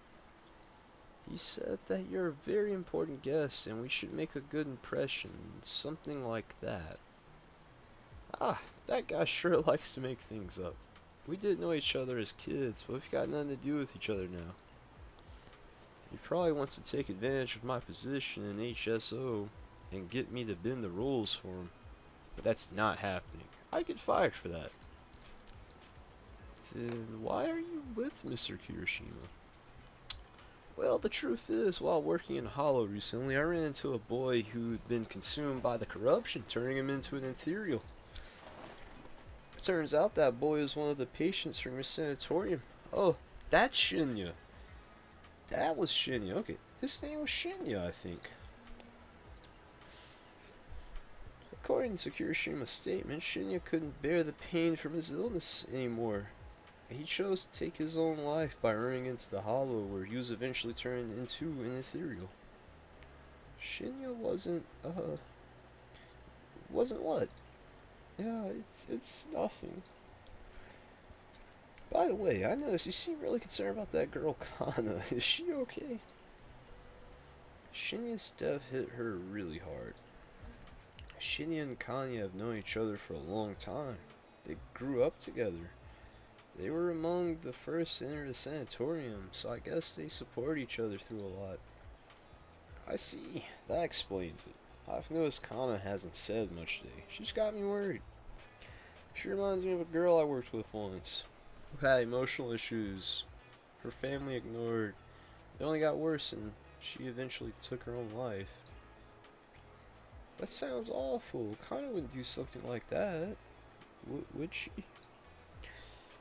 He said that you're a very important guest and we should make a good impression. Something like that. Ah, that guy sure likes to make things up. We didn't know each other as kids, but we've got nothing to do with each other now. He probably wants to take advantage of my position in HSO and get me to bend the rules for him. But that's not happening. I get fired for that. Then why are you with Mr. Kirishima? Well, the truth is, while working in Hollow recently, I ran into a boy who'd been consumed by the corruption, turning him into an ethereal. It turns out that boy is one of the patients from your sanatorium. Oh, that's Shinya. That was Shinya. Okay, his name was Shinya, I think. According to Kirishima's statement, Shinya couldn't bear the pain from his illness anymore. He chose to take his own life by running into the hollow where he was eventually turned into an ethereal. Shinya wasn't what? Yeah, it's nothing. By the way, I noticed you seem really concerned about that girl Kana. Is she okay? Shinya's death hit her really hard. Shinya and Kanya have known each other for a long time. They grew up together. They were among the first to enter the sanatorium, so I guess they support each other through a lot. I see. That explains it. I've noticed Kana hasn't said much today. She's got me worried. She reminds me of a girl I worked with once, who had emotional issues. Her family ignored. It only got worse and she eventually took her own life. That sounds awful. Kana wouldn't do something like that. Would she?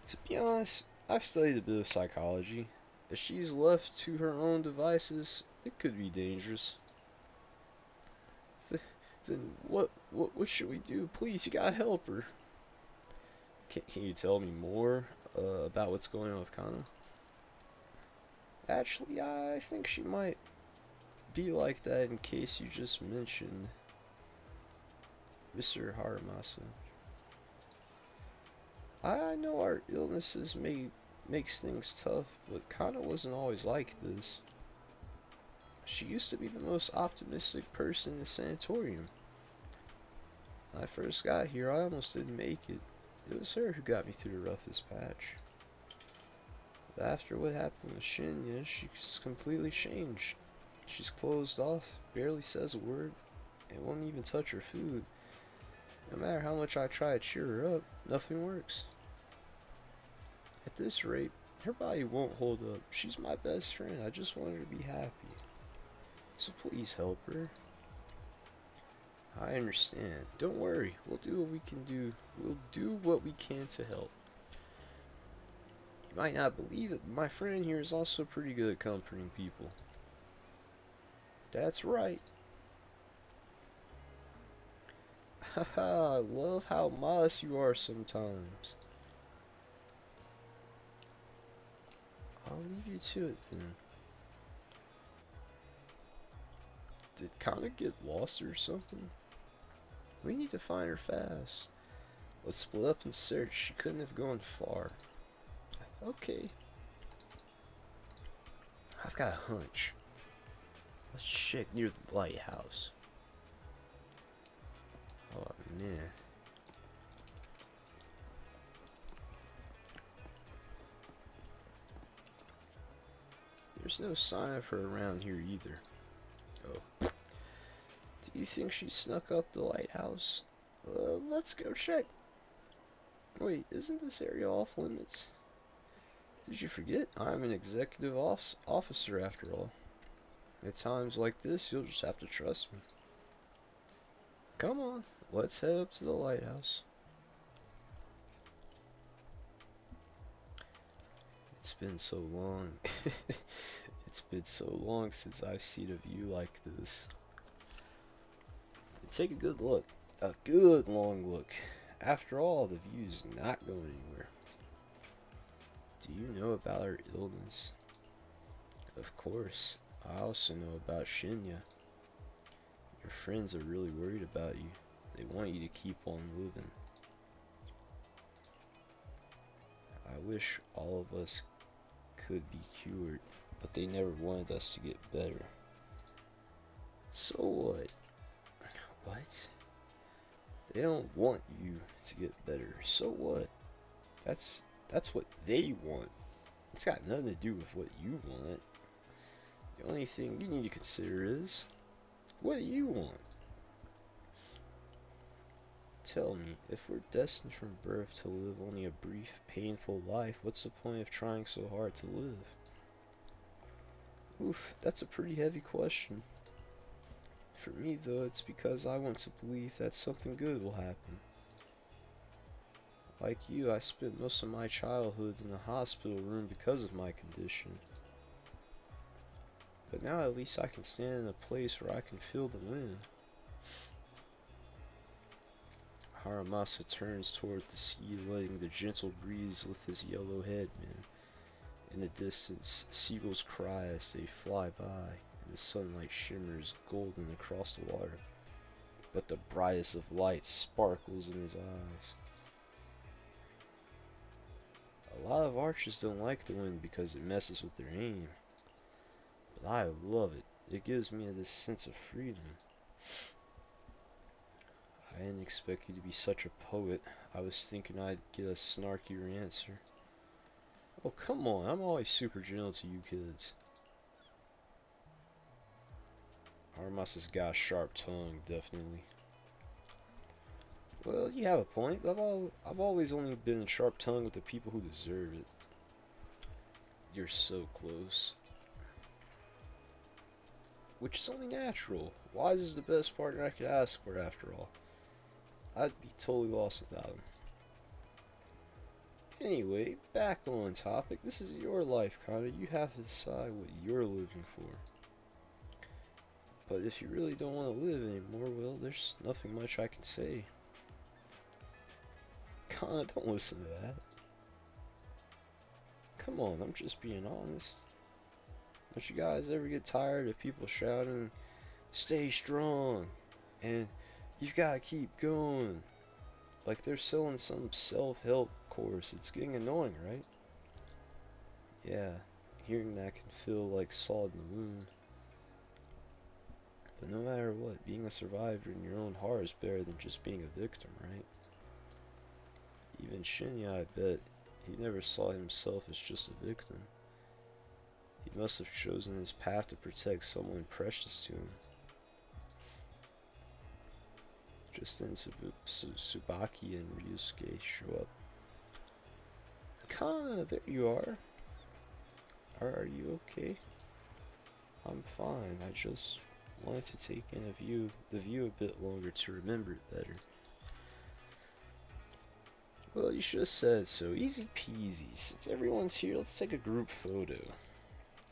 To be honest, I've studied a bit of psychology. If she's left to her own devices, it could be dangerous. Then what should we do? Please, you gotta help her. Can you tell me more about what's going on with Kana? Actually, I think she might be like that in case you just mentioned Mr. Harumasa. I know our illnesses makes things tough, but Kana wasn't always like this. She used to be the most optimistic person in the sanatorium. When I first got here, I almost didn't make it. It was her who got me through the roughest patch. But after what happened with Shinya, she's completely changed. She's closed off, barely says a word, and won't even touch her food. No matter how much I try to cheer her up, nothing works. At this rate, her body won't hold up. She's my best friend. I just want her to be happy. So please help her. I understand. Don't worry. We'll do what we can do. We'll do what we can to help. You might not believe it, but my friend here is also pretty good at comforting people. That's right. Haha, I love how modest you are sometimes. I'll leave you to it then. Did Kana get lost or something? We need to find her fast. Let's split up and search. She couldn't have gone far. Okay. I've got a hunch. Let's check near the lighthouse. Oh man. There's no sign of her around here either. Oh. Do you think she snuck up the lighthouse? Let's go check. Wait, isn't this area off limits? Did you forget? I'm an executive officer after all. At times like this, you'll just have to trust me. Come on, let's head up to the lighthouse. It's been so long. It's been so long since I've seen a view like this. Take a good look. A good long look. After all, the view's not going anywhere. Do you know about her illness? Of course. I also know about Shinya. Your friends are really worried about you. They want you to keep on living. I wish all of us could be cured, but they never wanted us to get better. So what? What? They don't want you to get better. So what? That's what they want. It's got nothing to do with what you want. The only thing you need to consider is, what do you want? Tell me, if we're destined from birth to live only a brief, painful life, what's the point of trying so hard to live? Oof, that's a pretty heavy question. For me, though, it's because I want to believe that something good will happen. Like you, I spent most of my childhood in a hospital room because of my condition. But now at least I can stand in a place where I can feel the wind. Harumasa turns toward the sea, letting the gentle breeze lift his yellow head, man. In the distance, seagulls cry as they fly by, and the sunlight shimmers golden across the water. But the brightest of lights sparkles in his eyes. A lot of archers don't like the wind because it messes with their aim. But I love it. It gives me this sense of freedom. I didn't expect you to be such a poet. I was thinking I'd get a snarkier answer. Oh, come on. I'm always super gentle to you kids. Harumasa's got a sharp tongue, definitely. Well, you have a point. I've always only been sharp-tongued with the people who deserve it. You're so close. Which is only natural. Wise is the best partner I could ask for, after all. I'd be totally lost without him. Anyway, back on topic. This is your life, Connor. You have to decide what you're living for. But if you really don't want to live anymore, well, there's nothing much I can say. Connor, don't listen to that. Come on, I'm just being honest. Don't you guys ever get tired of people shouting, "Stay strong," and "You've gotta keep going"? Like they're selling some self-help course. It's getting annoying, right? Yeah, hearing that can feel like salt in the wound. But no matter what, being a survivor in your own heart is better than just being a victim, right? Even Shinya, I bet, he never saw himself as just a victim. He must have chosen his path to protect someone precious to him. Just then Tsubaki and Ryusuke show up. Kana, there you are. Are you okay? I'm fine. I just wanted to take in the view a bit longer to remember it better. Well, you should have said so. Easy peasy. Since everyone's here, let's take a group photo.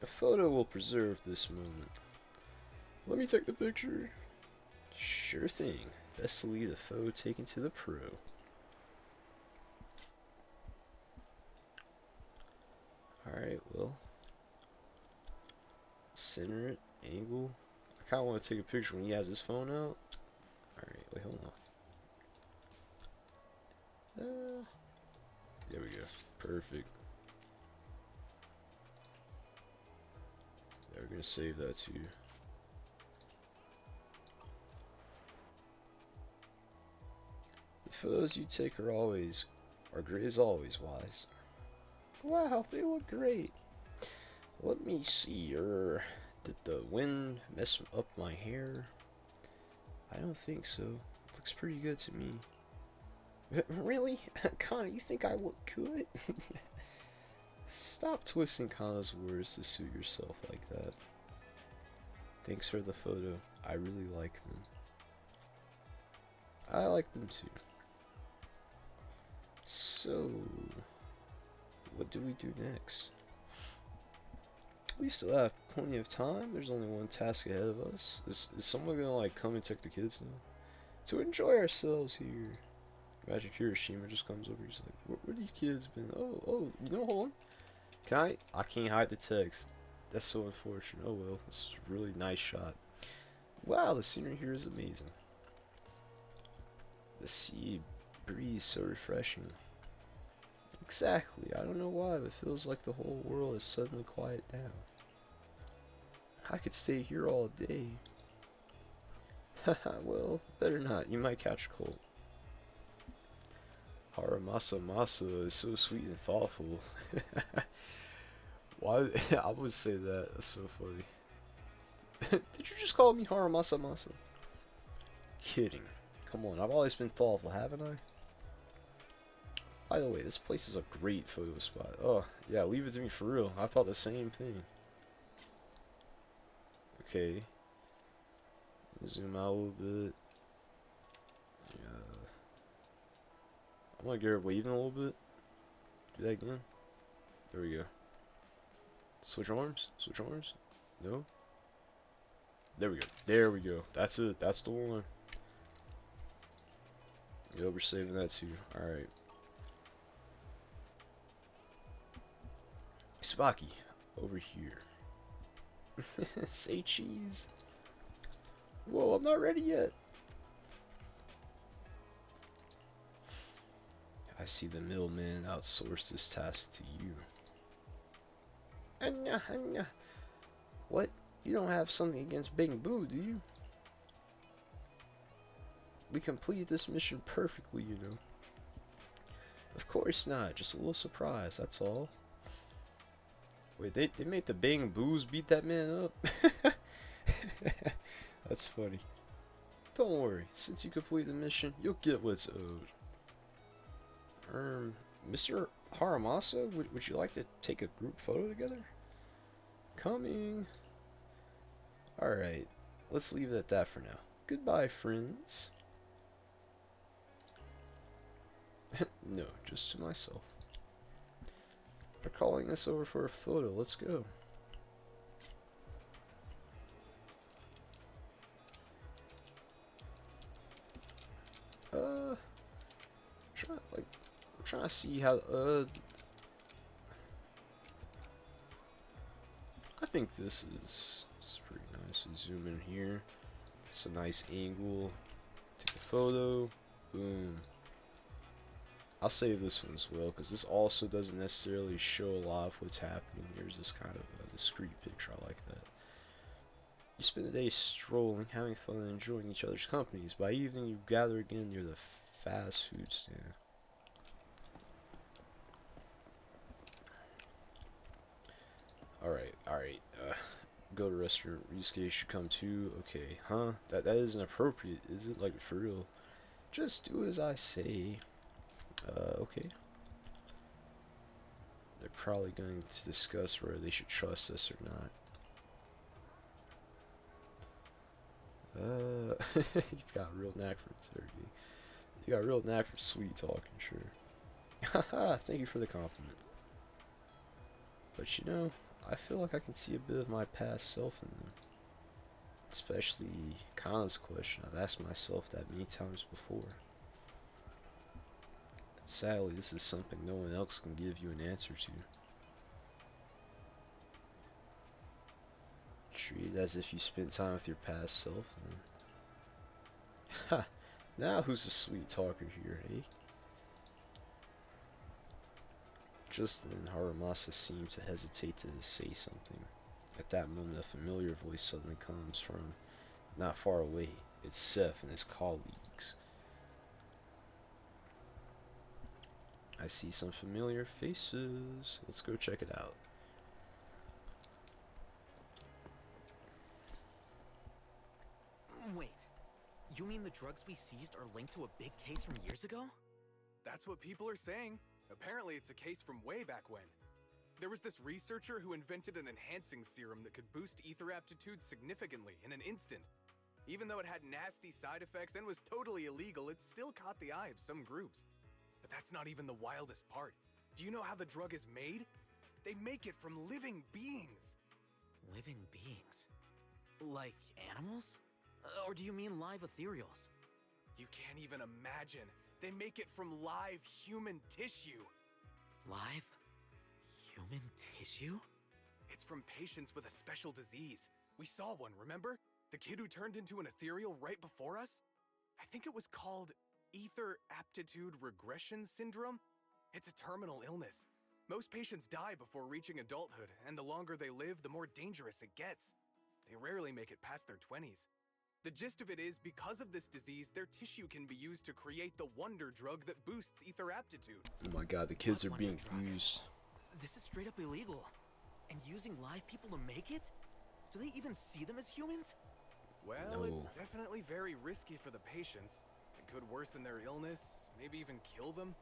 A photo will preserve this moment. Let me take the picture. Sure thing. Best to leave the photo taken to the pro. Alright, well. Center it, angle. I kinda want to take a picture when he has his phone out. Alright, wait, hold on. There we go. Perfect. Yeah, we're gonna save that too. The photos you take are great as always, Wise. Wow, they look great. Let me see, did the wind mess up my hair? I don't think so. It looks pretty good to me. Really? Connor, you think I look good? Stop twisting Connor's words to suit yourself like that. Thanks for the photo. I really like them. I like them too. So, what do we do next? We still have plenty of time. There's only one task ahead of us. Is someone gonna like come and take the kids now? To enjoy ourselves here. Imagine Hiroshima just comes over. He's like, where these kids been? Oh, you know, hold on. Can I can't hide the text. That's so unfortunate. Oh well, this is a really nice shot. Wow, the scenery here is amazing. The sea breeze so refreshing. Exactly. I don't know why, but it feels like the whole world has suddenly quieted down. I could stay here all day. Haha, well, better not. You might catch a cold. Harumasa Masa is so sweet and thoughtful. Why? I would say that. That's so funny. Did you just call me Harumasa Masa? Kidding. Come on, I've always been thoughtful, haven't I? By the way, this place is a great photo spot. Oh, yeah, leave it to me for real. I thought the same thing. Okay. Zoom out a little bit. Yeah. I'm gonna get her waving a little bit. Do that again. There we go. Switch arms? Switch arms? No? There we go. There we go. That's it. That's the one. Yeah, we're saving that too. Alright. Spocky, over here. Say cheese. Whoa, I'm not ready yet. I see the middleman outsource this task to you. Anya, anya. What? You don't have something against Big Boo, do you? We completed this mission perfectly, you know. Of course not, just a little surprise, that's all. Wait, they made the Bang Boos beat that man up? That's funny. Don't worry, since you completed the mission, you'll get what's owed. Mr. Harumasa, would you like to take a group photo together? Coming. Alright, let's leave it at that for now. Goodbye, friends. No, just to myself. They're calling us over for a photo. Let's go. I'm trying to see how. I think this is pretty nice. We zoom in here. It's a nice angle. Take a photo. Boom. I'll save this one as well, because this also doesn't necessarily show a lot of what's happening. Here's this kind of a discreet picture. I like that. You spend the day strolling, having fun, and enjoying each other's companies. By evening, you gather again near the fast food stand. Alright. Go to restaurant. Ryusuke should come too. Okay, huh? That isn't appropriate, is it? Like, for real. Just do as I say. Okay. They're probably going to discuss whether they should trust us or not. You've got a real knack for it, Sergey. You got a real knack for sweet talking, sure. Haha, thank you for the compliment. But you know, I feel like I can see a bit of my past self in them. Especially Kana's question. I've asked myself that many times before. Sadly, this is something no one else can give you an answer to. Treat it as if you spent time with your past self, then. Ha! Now who's the sweet talker here, eh? Just then, Harumasa seemed to hesitate to say something. At that moment, a familiar voice suddenly comes from not far away. It's Seth and his colleagues. I see some familiar faces. Let's go check it out. Wait, you mean the drugs we seized are linked to a big case from years ago? That's what people are saying. Apparently it's a case from way back when. There was this researcher who invented an enhancing serum that could boost ether aptitude significantly in an instant. Even though it had nasty side effects and was totally illegal, it still caught the eye of some groups. But that's not even the wildest part. Do you know how the drug is made? They make it from living beings. Living beings? Like animals? Or do you mean live ethereals? You can't even imagine. They make it from live human tissue. Live human tissue? It's from patients with a special disease. We saw one, remember? The kid who turned into an ethereal right before us? I think it was called Ether Aptitude Regression Syndrome? It's a terminal illness. Most patients die before reaching adulthood, and the longer they live, the more dangerous it gets. They rarely make it past their 20s. The gist of it is, because of this disease, their tissue can be used to create the wonder drug that boosts ether aptitude. Oh my god, the kids are being used. This is straight up illegal. And using live people to make it? Do they even see them as humans? Well, it's definitely very risky for the patients. It could worsen their illness, maybe even kill them.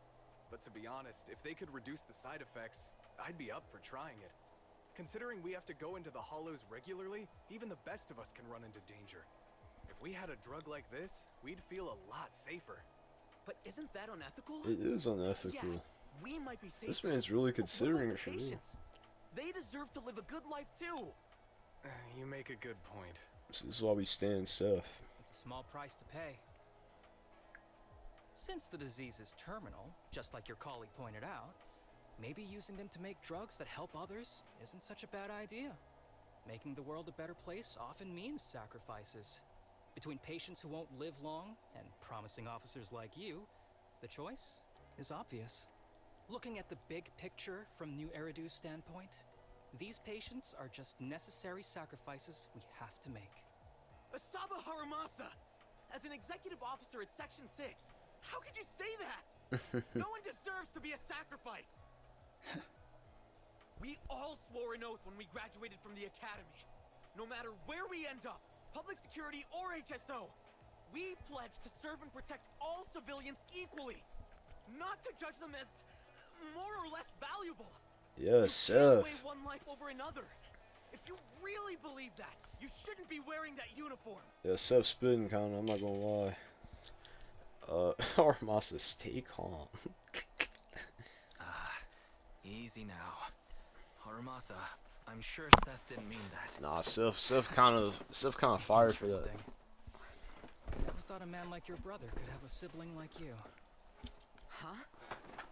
But to be honest, if they could reduce the side effects, I'd be up for trying it. Considering we have to go into the hollows regularly, even the best of us can run into danger. If we had a drug like this, we'd feel a lot safer. But isn't that unethical? It is unethical. Yeah, we might be safer. This man's really considering it for real. They deserve to live a good life too. You make a good point. This is why we stand Seth. It's a small price to pay. Since the disease is terminal, just like your colleague pointed out, maybe using them to make drugs that help others isn't such a bad idea. Making the world a better place often means sacrifices. Between patients who won't live long and promising officers like you, the choice is obvious. Looking at the big picture from New Eridu's standpoint, these patients are just necessary sacrifices we have to make. Asaba Harumasa! As an executive officer at Section 6, how could you say that? No one deserves to be a sacrifice! We all swore an oath when we graduated from the academy. No matter where we end up, public security or HSO, we pledged to serve and protect all civilians equally, not to judge them as more or less valuable. Yes, You can't Seth. weigh one life over another. If you really believe that, you shouldn't be wearing that uniform. Yeah, Seth spitting kinda, I'm not gonna lie. Harumasa, stay calm. Easy now. Harumasa, I'm sure Seth didn't mean that. Nah, Seth kind of fired for that. Interesting. Never thought a man like your brother could have a sibling like you. Huh?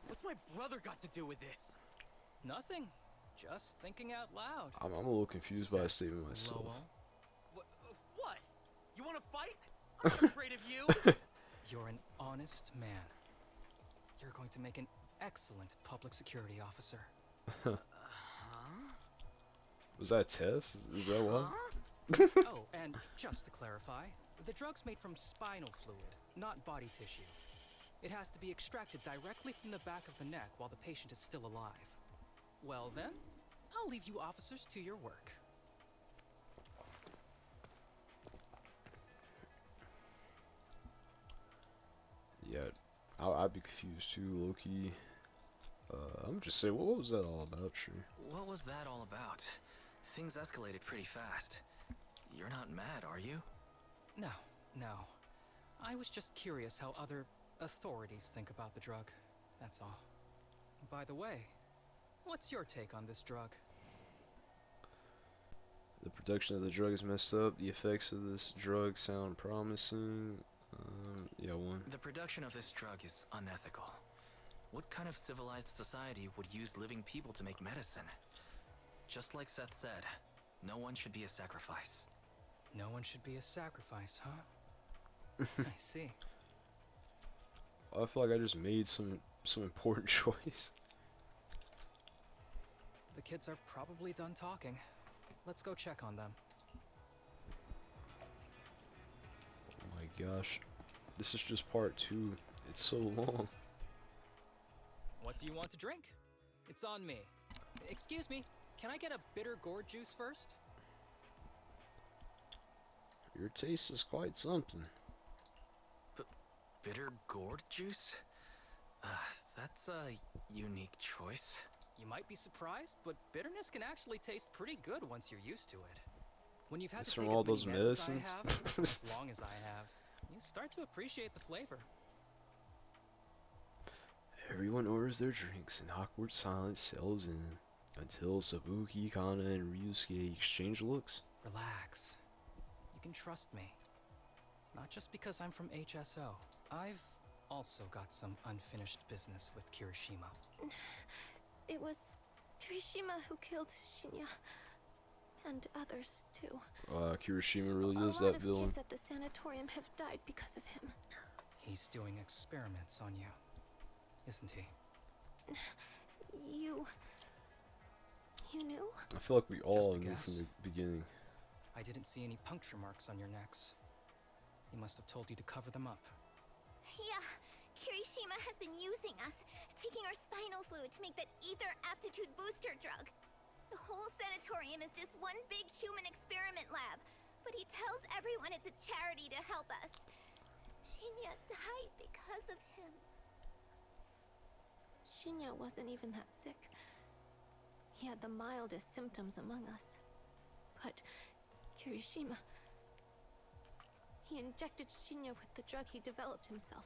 What's my brother got to do with this? Nothing. Just thinking out loud. I'm a little confused by a Seth statement myself. Lowell, What? You want to fight? I'm not afraid of you. you're an honest man. You're going to make an excellent public security officer. Huh? Was that a test? Is that what? Huh? Oh, and just to clarify, the drug's made from spinal fluid, not body tissue. It has to be extracted directly from the back of the neck while the patient is still alive. Well then, I'll leave you officers to your work. Yeah, I'd be confused too, low-key. I'm just saying, what was that all about, Tree? What was that all about? Things escalated pretty fast. You're not mad, are you? No. I was just curious how other authorities think about the drug. That's all. By the way, what's your take on this drug? The production of the drug is messed up. The effects of this drug sound promising. Yeah, one. The production of this drug is unethical. What kind of civilized society would use living people to make medicine? Just like Seth said, no one should be a sacrifice. No one should be a sacrifice, huh? I see. I feel like I just made some important choice. The kids are probably done talking. Let's go check on them. Oh my gosh. This is just part 2. It's so long. What do you want to drink? It's on me. Excuse me, can I get a bitter gourd juice first? Your taste is quite something. Bitter gourd juice? That's a unique choice. You might be surprised, but bitterness can actually taste pretty good once you're used to it. When you've had It's to from take all as many those meds as I medicines? have, for as long as I have, you start to appreciate the flavor. Everyone orders their drinks and awkward silence settles in until Sabuki, Kana, and Ryusuke exchange looks. Relax. You can trust me. Not just because I'm from HSO. I've also got some unfinished business with Kirishima. It was Kirishima who killed Shinya. And others, too. Kirishima really is A lot that of villain. kids at the sanatorium have died because of him. He's doing experiments on you, isn't he? You knew? I feel like we all Just a knew guess. from the beginning. I didn't see any puncture marks on your necks. He must have told you to cover them up. Yeah, Kirishima has been using us, taking our spinal fluid to make that ether aptitude booster drug. The whole sanatorium is just one big human experiment lab, but he tells everyone it's a charity to help us. Shinya died because of him. Shinya wasn't even that sick. He had the mildest symptoms among us. But Kirishima... He injected Shinya with the drug he developed himself.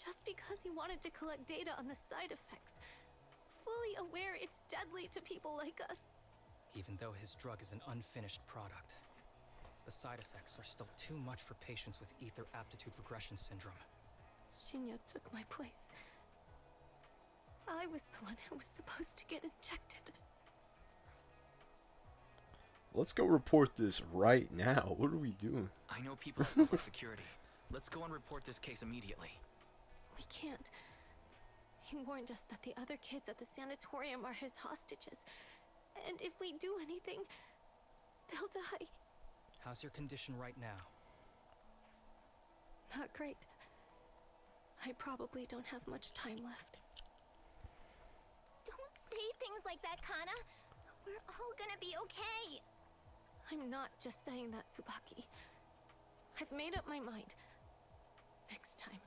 Just because he wanted to collect data on the side effects. Fully aware it's deadly to people like us. Even though his drug is an unfinished product, the side effects are still too much for patients with ether aptitude regression syndrome. Shinya took my place. I was the one who was supposed to get injected. Let's go report this right now. What are we doing? I know people at public security. Let's go and report this case immediately. We can't. He warned us that the other kids at the sanatorium are his hostages. And if we do anything, they'll die. How's your condition right now? Not great. I probably don't have much time left. Don't say things like that, Kana. We're all gonna be okay. I'm not just saying that, Tsubaki. I've made up my mind. Next time,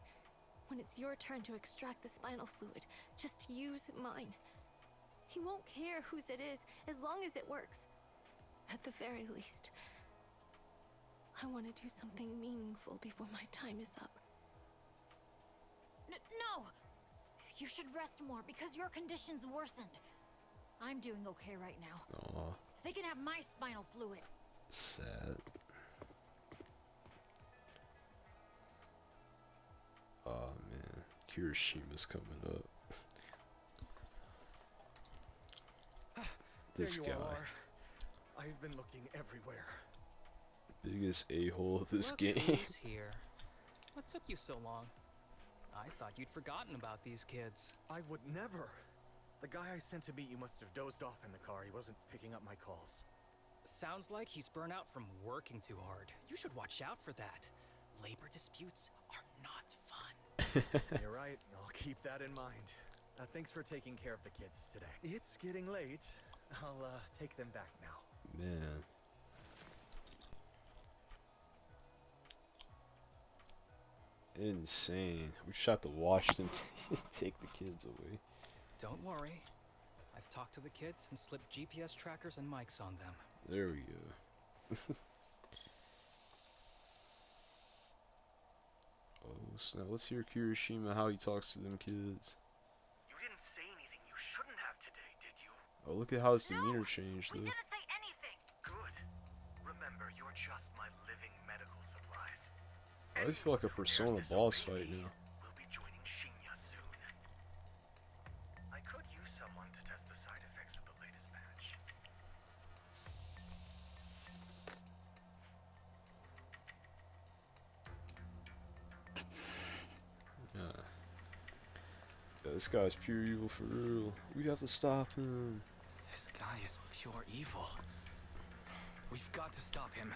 when it's your turn to extract the spinal fluid, just use mine. He won't care whose it is, as long as it works. At the very least, I want to do something meaningful before my time is up. No! You should rest more because your condition's worsened. I'm doing okay right now. Aw, They can have my spinal fluid. sad. Oh man, Kirishima's coming up. This there you guy, all are. I've been looking everywhere. biggest a-hole of this Look game. who's here. What took you so long? I thought you'd forgotten about these kids. I would never. The guy I sent to meet you must have dozed off in the car. He wasn't picking up my calls. Sounds like he's burnt out from working too hard. You should watch out for that. Labor disputes are not fun. You're right. I'll keep that in mind. Thanks for taking care of the kids today. It's getting late. I'll take them back now. Man. Insane. We just have to watch them take the kids away. Don't worry. I've talked to the kids and slipped GPS trackers and mics on them. There we go. Oh, so now let's hear Kirishima how he talks to them kids. You didn't say anything you shouldn't have today, did you? Oh, look at how his demeanor changed though. say anything! Good. Remember, you're just my living medical supplies. I feel like a Persona boss fight now. We'll be joining Shinya soon. I could use someone to test the side effects of the latest patch. Yeah, this guy's pure evil for real. We have to stop him. This guy is pure evil. We've got to stop him.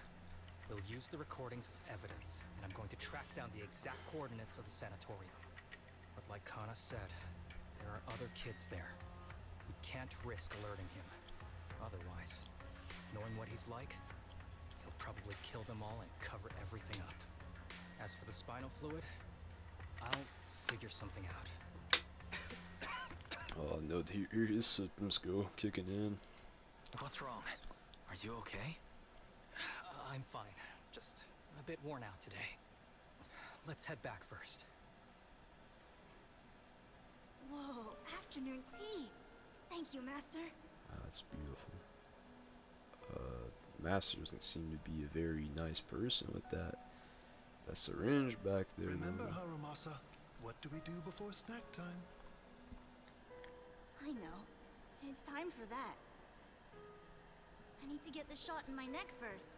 We'll use the recordings as evidence, and I'm going to track down the exact coordinates of the sanatorium. But like Kana said, there are other kids there. We can't risk alerting him. Otherwise, knowing what he's like, he'll probably kill them all and cover everything up. As for the spinal fluid, I'll figure something out. Oh no, here his symptoms go kicking in. What's wrong? Are you okay? I'm fine. Just a bit worn out today. Let's head back first. Whoa, afternoon tea. Thank you, Master. That's beautiful. Master doesn't seem to be a very nice person with that syringe back there. Remember, though. Harumasa, what do we do before snack time? I know. It's time for that. I need to get the shot in my neck first.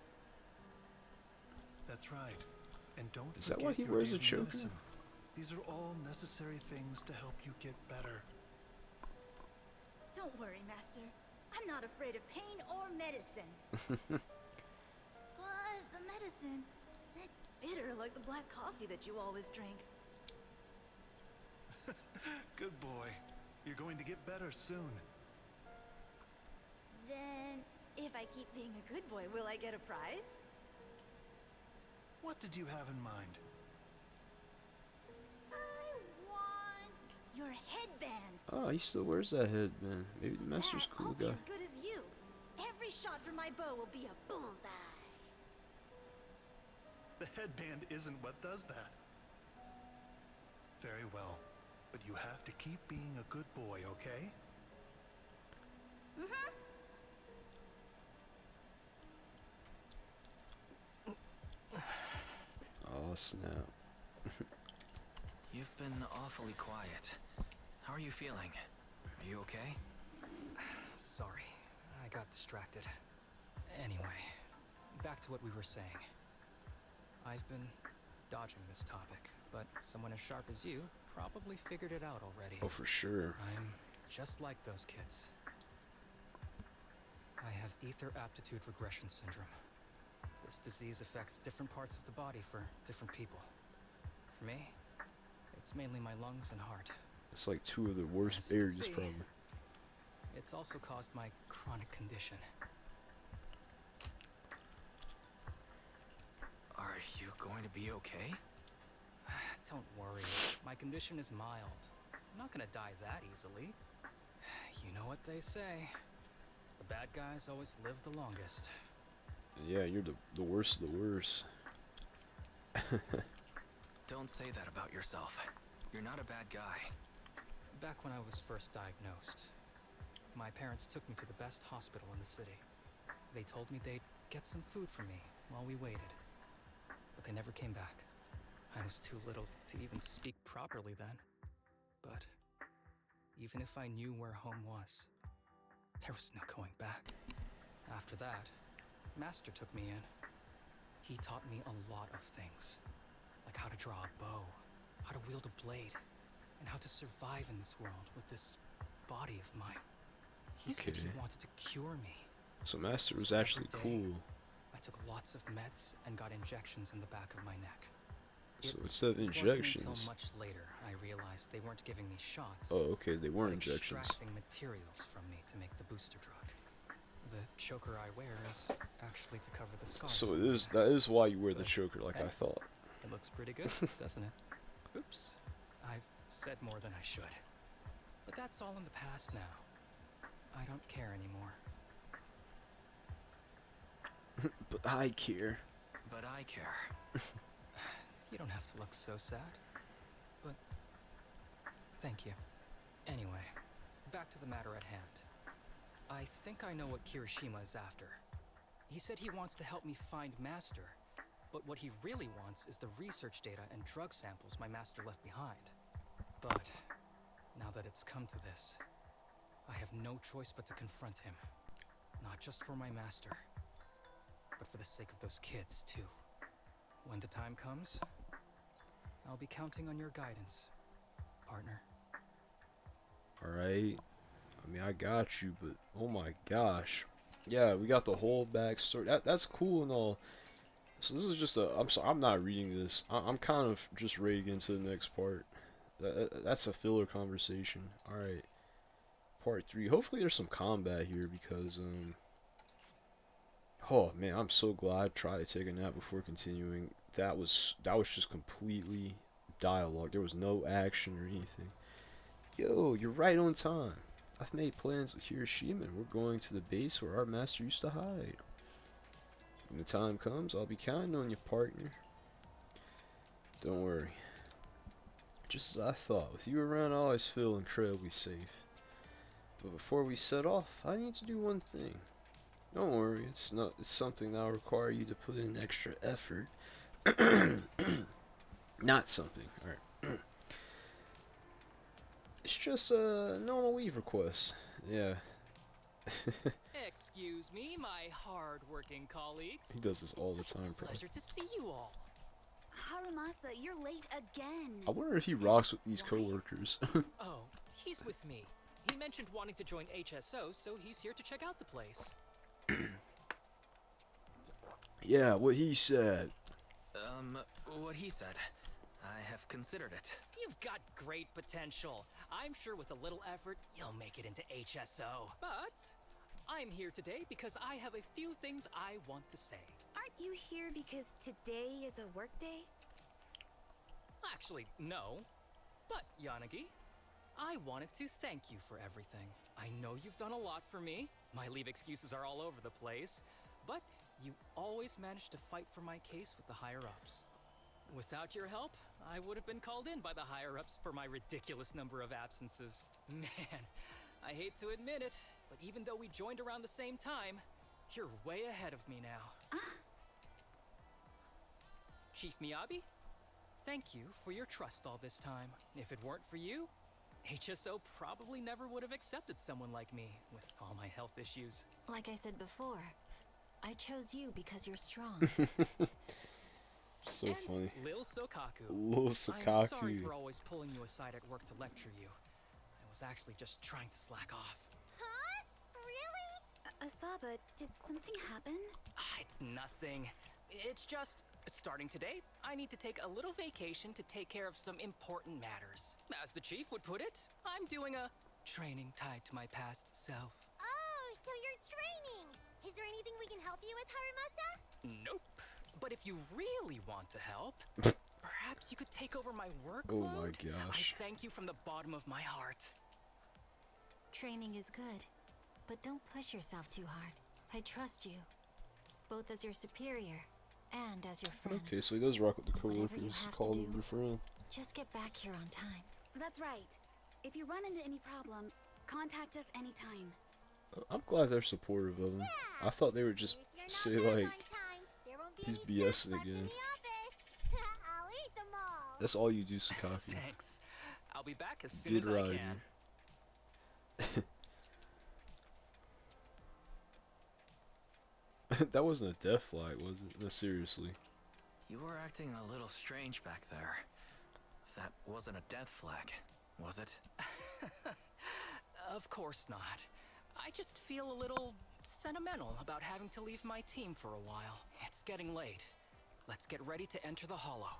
That's right. And don't Is that forget why he your wears a daily choker? medicine. These are all necessary things to help you get better. Don't worry, Master. I'm not afraid of pain or medicine. But the medicine, it's bitter like the black coffee that you always drink. Good boy. You're going to get better soon. Then, if I keep being a good boy, will I get a prize? What did you have in mind? I want your headband. Oh, he still wears that headband. Maybe the Master's That, cool I'll be guy. as good as you. Every shot from my bow will be a bullseye. The headband isn't what does that. Very well. But you have to keep being a good boy, okay? Mm-hmm. Oh snap. You've been awfully quiet. How are you feeling? Are you okay? Sorry, I got distracted. Anyway, back to what we were saying. I've been dodging this topic, but someone as sharp as you probably figured it out already. Oh, for sure. I'm just like those kids. I have ether aptitude regression syndrome. This disease affects different parts of the body for different people. For me, it's mainly my lungs and heart. It's like two of the worst As you can areas, see, probably. It's also caused my chronic condition. Are you going to be okay? Don't worry, my condition is mild. I'm not gonna die that easily. You know what they say. The bad guys always live the longest. Yeah, you're the worst of the worst. Don't say that about yourself. You're not a bad guy. Back when I was first diagnosed, my parents took me to the best hospital in the city. They told me they'd get some food for me while we waited. But they never came back. I was too little to even speak properly then. But even if I knew where home was, there was no going back. After that, Master took me in. He taught me a lot of things, like how to draw a bow, how to wield a blade, and how to survive in this world with this body of mine. He said he wanted to cure me. So Master was So actually every day, cool. I took lots of meds and got injections in the back of my neck. So instead of It injections. wasn't until much later I realized they weren't giving me shots. Oh, okay, they weren't but injections. extracting materials from me to make the booster drug. The choker I wear is actually to cover the scars. So on it my is. neck. That is why you wear the But, choker, like hey, I thought. It looks pretty good, doesn't it? Oops, I've said more than I should. But that's all in the past now. I don't care anymore. But I care. But I care. You don't have to look so sad. But thank you. Anyway, back to the matter at hand. I think I know what Kirishima is after. He said he wants to help me find Master, but what he really wants is the research data and drug samples my master left behind. But now that it's come to this, I have no choice but to confront him. Not just for my master, but for the sake of those kids, too. When the time comes, I'll be counting on your guidance, partner. Alright. I mean, I got you, but oh my gosh. Yeah, we got the whole backstory. That's cool and all. So this is just a. I'm sorry, I'm not reading this. I'm kind of just ready to get into the next part. That's a filler conversation. Alright. Part 3. Hopefully there's some combat here because, oh man, I'm so glad I tried to take a nap before continuing. That was just completely dialogue. There was no action or anything. Yo, you're right on time. I've made plans with Hiroshima and we're going to the base where our master used to hide. When the time comes, I'll be counting on you, partner. Don't worry. Just as I thought, with you around I always feel incredibly safe. But before we set off, I need to do one thing. Don't worry, it's something that'll require you to put in extra effort. Not something, alright. It's just a normal leave request. Yeah. Excuse me, my hard-working colleagues. He does this all the It's such time, a probably. pleasure to see you all. Harumasa, you're late again. I wonder if he rocks with these coworkers. Oh, he's with me. He mentioned wanting to join HSO, so he's here to check out the place. Yeah, what he said. What he said. I have considered it. You've got great potential. I'm sure with a little effort, you'll make it into HSO. But I'm here today because I have a few things I want to say. Aren't you here because today is a work day? Actually, no. But, Yanagi, I wanted to thank you for everything. I know you've done a lot for me. My leave excuses are all over the place. But you always managed to fight for my case with the higher-ups. Without your help, I would have been called in by the higher-ups for my ridiculous number of absences. Man, I hate to admit it, but even though we joined around the same time, you're way ahead of me now. Chief Miyabi? Thank you for your trust all this time. If it weren't for you, HSO probably never would have accepted someone like me with all my health issues. Like I said before, I chose you because you're strong. So and funny. Lil Sokaku. Lil I'm sorry Sokaku. for always pulling you aside at work to lecture you. I was actually just trying to slack off. Huh? Really? Asaba, did something happen? It's nothing. It's just, starting today, I need to take a little vacation to take care of some important matters. As the chief would put it, I'm doing a training tied to my past self. Oh, so you're training! Is there anything we can help you with, Harumasa? Nope. But if you really want to help, perhaps you could take over my workload? Oh my gosh. I thank you from the bottom of my heart. Training is good, but don't push yourself too hard. I trust you, both as your superior and as your friend. Okay, so he does rock with the Whatever you coworkers. have Call to him do, a friend. just get back here on time. That's right. If you run into any problems, contact us anytime. I'm glad they're supportive of him. Yeah. I thought they would just If you're not say back like, on time, there won't be he's any snacks BSing left in again. the office. I'll eat them all. That's all you do, Sakaki. Thanks. I'll be back as soon Good as I rider. can. That wasn't a death flag, was it? No, seriously. You were acting a little strange back there. That wasn't a death flag, was it? Of course not. I just feel a little sentimental about having to leave my team for a while. It's getting late. Let's get ready to enter the Hollow.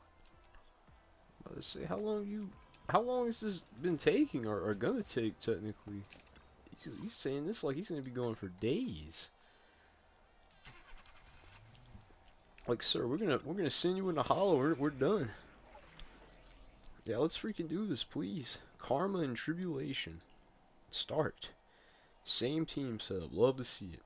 Let's see, how long has this been taking, or gonna take technically? He's saying this like he's gonna be going for days. Like, sir, we're gonna send you in the Hollow. We're done. Yeah, let's freaking do this, please. Karma and Tribulation. Start. Same team setup. Love to see it.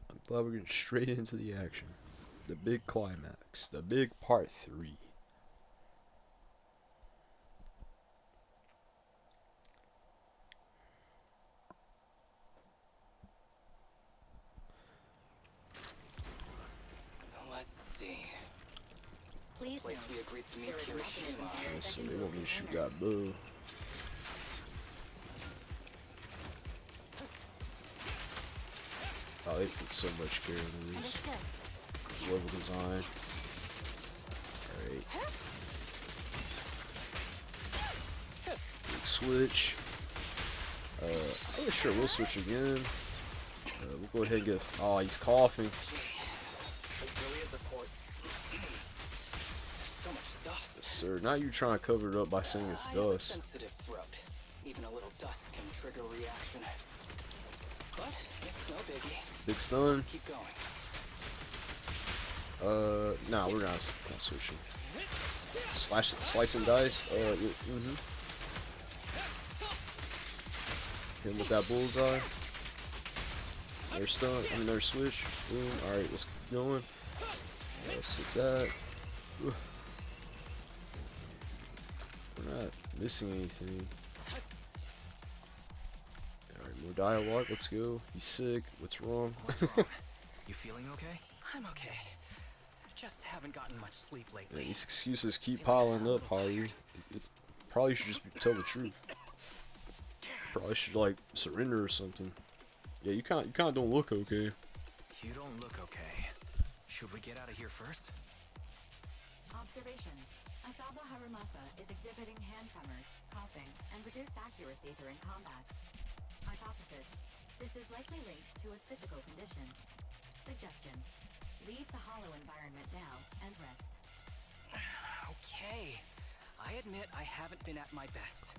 I'm glad we're getting straight into the action. The big climax. The big part 3. Let's see. Please Place we agreed to meet Kirishima. So they want me to shoot that bow. Oh, they put so much care into this. Level design. Alright. Big switch. I'm not sure we'll switch again. We'll go ahead and get. Oh, he's coughing. It really is a port. So much dust. Yes, sir, now you're trying to cover it up by saying it's I have a dust. sensitive throat. Even a little dust can trigger a reaction. But it's no biggie. Big stun. Let's keep going. Nah, we're not switching. Slice and dice. Hit him with that bullseye. There's stun. I mean, there's switch. Boom. Alright, let's keep going. Let's hit that. We're not missing anything. Alright, more dialogue. Let's go. He's sick. What's wrong? What's wrong? You feeling okay? I'm okay. Just haven't gotten much sleep Yeah, lately. these excuses keep piling up, Holly. It's probably should just tell the truth. Probably should like surrender or something. Yeah, you kind of don't look okay. You don't look okay. Should we get out of here first? Observation. Asaba Harumasa is exhibiting hand tremors, coughing, and reduced accuracy during combat. Hypothesis. This is likely linked to his physical condition. Suggestion. Leave the hollow environment now and rest. Okay. I admit I haven't been at my best.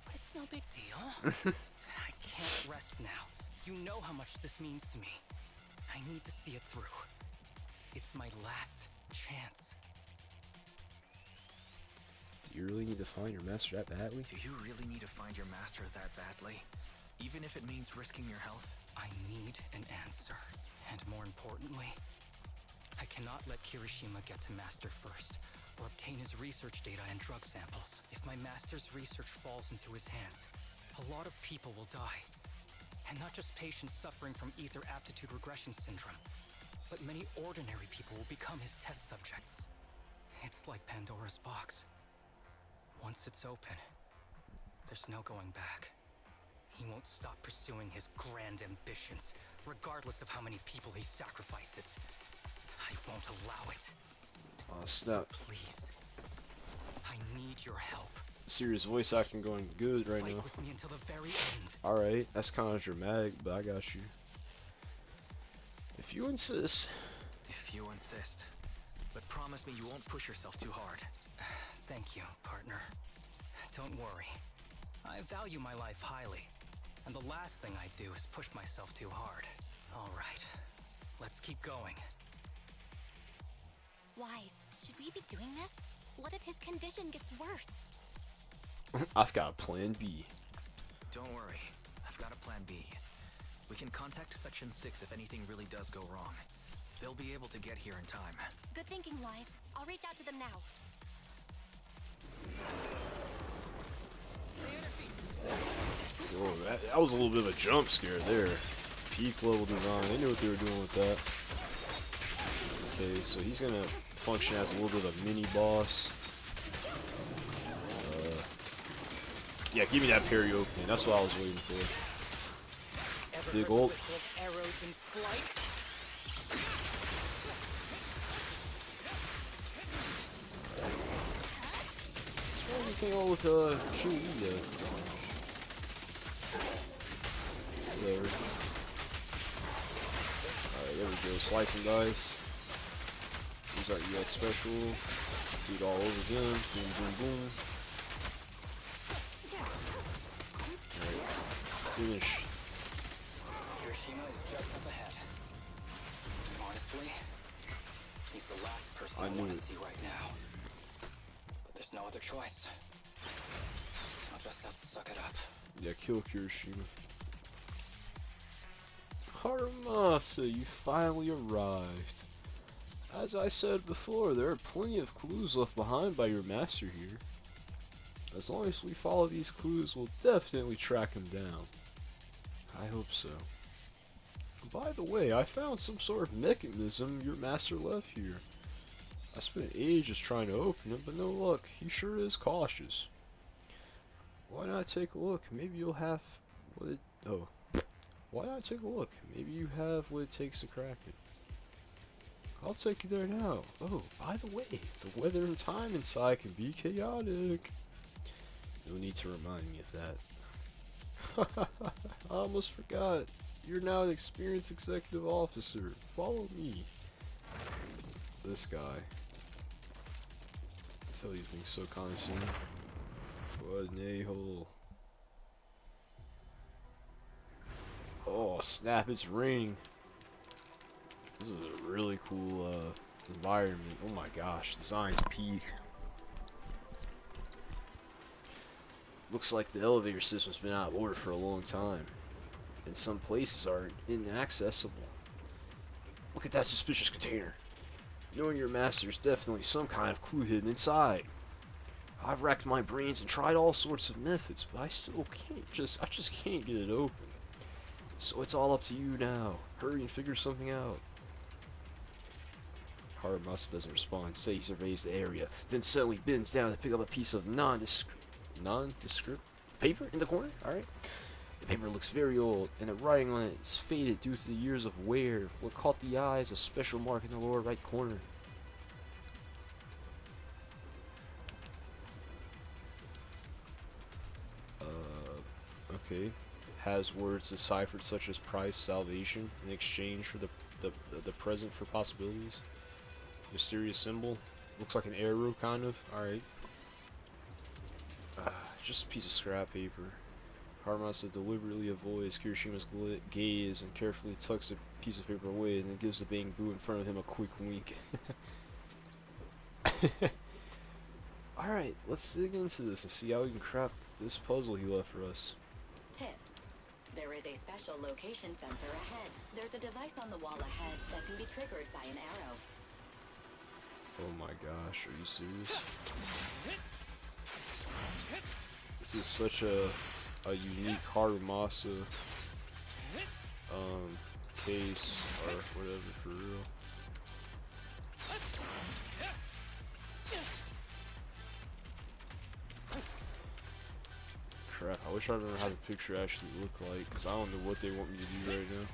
But it's no big deal. I can't rest now. You know how much this means to me. I need to see it through. It's my last chance. Do you really need to find your master that badly? Do you really need to find your master that badly? Even if it means risking your health? I need an answer. And more importantly, I cannot let Kirishima get to Master first, or obtain his research data and drug samples. If my Master's research falls into his hands, a lot of people will die. And not just patients suffering from ether aptitude regression syndrome, but many ordinary people will become his test subjects. It's like Pandora's box. Once it's open, there's no going back. He won't stop pursuing his grand ambitions, regardless of how many people he sacrifices. I won't allow it. Oh, So snap. please, I need your help. Serious voice acting going good right Fight now. with me until the very end. Alright, that's kind of dramatic, but I got you. If you insist. If you insist. But promise me you won't push yourself too hard. Thank you, partner. Don't worry. I value my life highly, and the last thing I do is push myself too hard. All right, let's keep going. Wise, should we be doing this? What if his condition gets worse? I've got a plan B. Don't worry, I've got a plan B. We can contact Section 6 if anything really does go wrong. They'll be able to get here in time. Good thinking, Wise. I'll reach out to them now. Whoa, that was a little bit of a jump scare there. Peak level design. They knew what they were doing with that. Okay, so he's gonna function as a little bit of a mini boss. Yeah, give me that parry opening. That's what I was waiting for. Big ult. Arrows in flight. What's anything on with Chewie? Whatever. Alright, there we go. Slice and dice. Use our EX special. Do it all over again. Boom, boom, boom. Alright. Finish. Hiroshima is just up ahead. Honestly, he's the last person I want to see right now. But there's no other choice. I'll just have to suck it up. Yeah, kill Hiroshima. Harumasa, you finally arrived. As I said before, there are plenty of clues left behind by your master here. As long as we follow these clues, we'll definitely track him down. I hope so. By the way, I found some sort of mechanism your master left here. I spent ages trying to open it, but no luck. He sure is cautious. Why not take a look? Maybe you'll have what it... Oh. Why not take a look? Maybe you have what it takes to crack it. I'll take you there now. Oh, by the way, the weather and time inside can be chaotic. No need to remind me of that. I almost forgot. You're now an experienced executive officer. Follow me. This guy. That's how he's being so condescending. What an a-hole. Oh snap, it's raining. This is a really cool environment. Oh my gosh, design's peak. Looks like the elevator system's been out of order for a long time. And some places are inaccessible. Look at that suspicious container. Knowing your master is definitely some kind of clue hidden inside. I've racked my brains and tried all sorts of methods, but I still can't I just can't get it open. So it's all up to you now. Hurry and figure something out. Harumasa doesn't respond. Say he surveys the area, then suddenly bends down to pick up a piece of nondescript paper in the corner. Alright. The paper looks very old, and the writing on it is faded due to the years of wear. What caught the eye is a special mark in the lower right corner. Okay. Has words deciphered such as price, salvation, in exchange for the present for possibilities. Mysterious symbol. Looks like an arrow, kind of. Alright. Just a piece of scrap paper. Harumasa deliberately avoids Kirishima's gaze and carefully tucks the piece of paper away and then gives the bamboo in front of him a quick wink. Alright, let's dig into this and see how we can crack this puzzle he left for us. Tip. There is a special location sensor ahead. There's a device on the wall ahead that can be triggered by an arrow. Oh my gosh, are you serious? This is such a unique Harumasa case or whatever for real. Crap, I wish I remember how the picture actually looked like, because I don't know what they want me to do right now.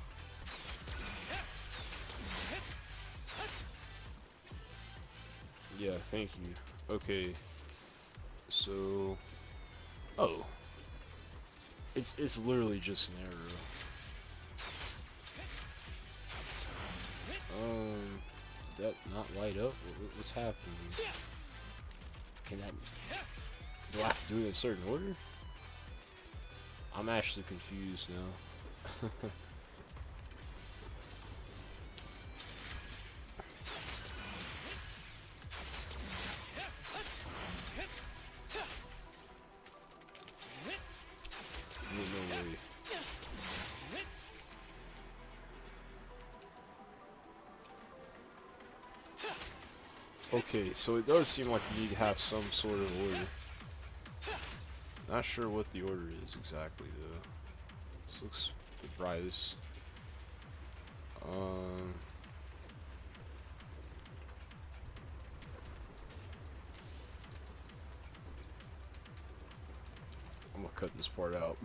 Yeah, thank you. Okay. So... Oh. It's literally just an arrow. Did that not light up? What's happening? Can that... Do I have to do it in a certain order? I'm actually confused now. No way. Okay, so it does seem like you need to have some sort of order. Not sure what the order is exactly though. This looks the brightest. I'm gonna cut this part out.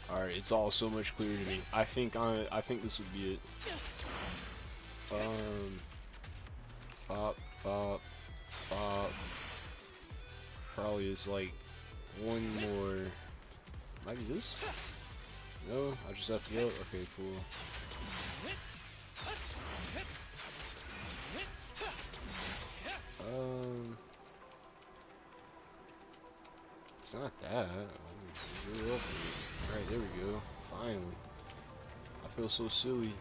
Alright, it's all so much clearer to me. I think this would be it. Pop, pop, pop. Probably is like one more. Might be this? No, I just have to go. Okay, cool. It's not that. Alright, there we go. Finally. I feel so silly.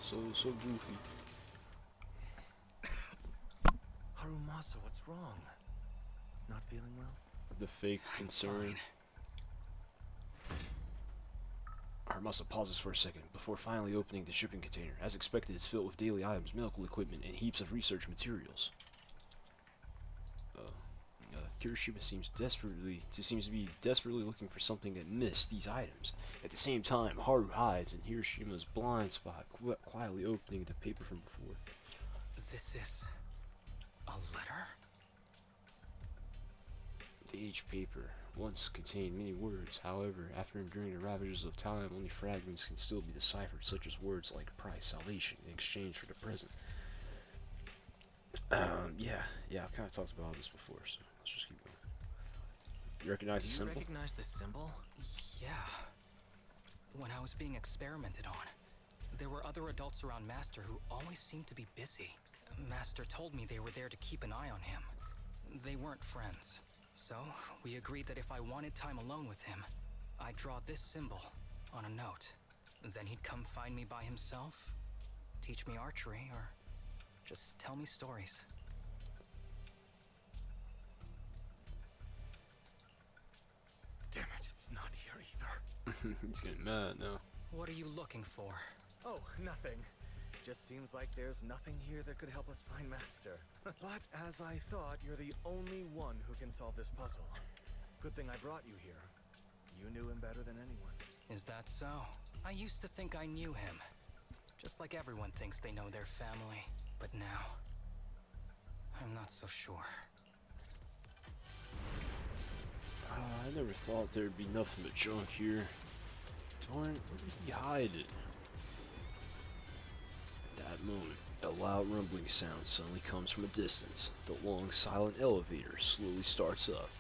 So goofy. Harumasa, what's wrong? Not feeling well? The fake concern. Harumasa pauses for a second before finally opening the shipping container. As expected, it's filled with daily items, medical equipment, and heaps of research materials. Kirishima seems to be desperately looking for something that missed these items. At the same time, Haru hides in Hirishima's blind spot, quietly opening the paper from before. This is a letter? The aged paper once contained many words. However, after enduring the ravages of time, only fragments can still be deciphered, such as words like price, salvation, in exchange for the present. Yeah, I've kind of talked about all this before, so let's just keep going. You recognize the symbol? Do you recognize the symbol? Yeah. When I was being experimented on, there were other adults around Master who always seemed to be busy. Master told me they were there to keep an eye on him. They weren't friends. So, we agreed that if I wanted time alone with him, I'd draw this symbol on a note. Then he'd come find me by himself, teach me archery, or just tell me stories. Damn it, it's not here either. He's getting mad now. What are you looking for? Oh, nothing. Just seems like there's nothing here that could help us find Master. But as I thought, you're the only one who can solve this puzzle. Good thing I brought you here. You knew him better than anyone. Is that so? I used to think I knew him. Just like everyone thinks they know their family. But now, I'm not so sure. I never thought there'd be nothing but junk here. Where did he hide it? At that moment, a loud rumbling sound suddenly comes from a distance. The long, silent elevator slowly starts up.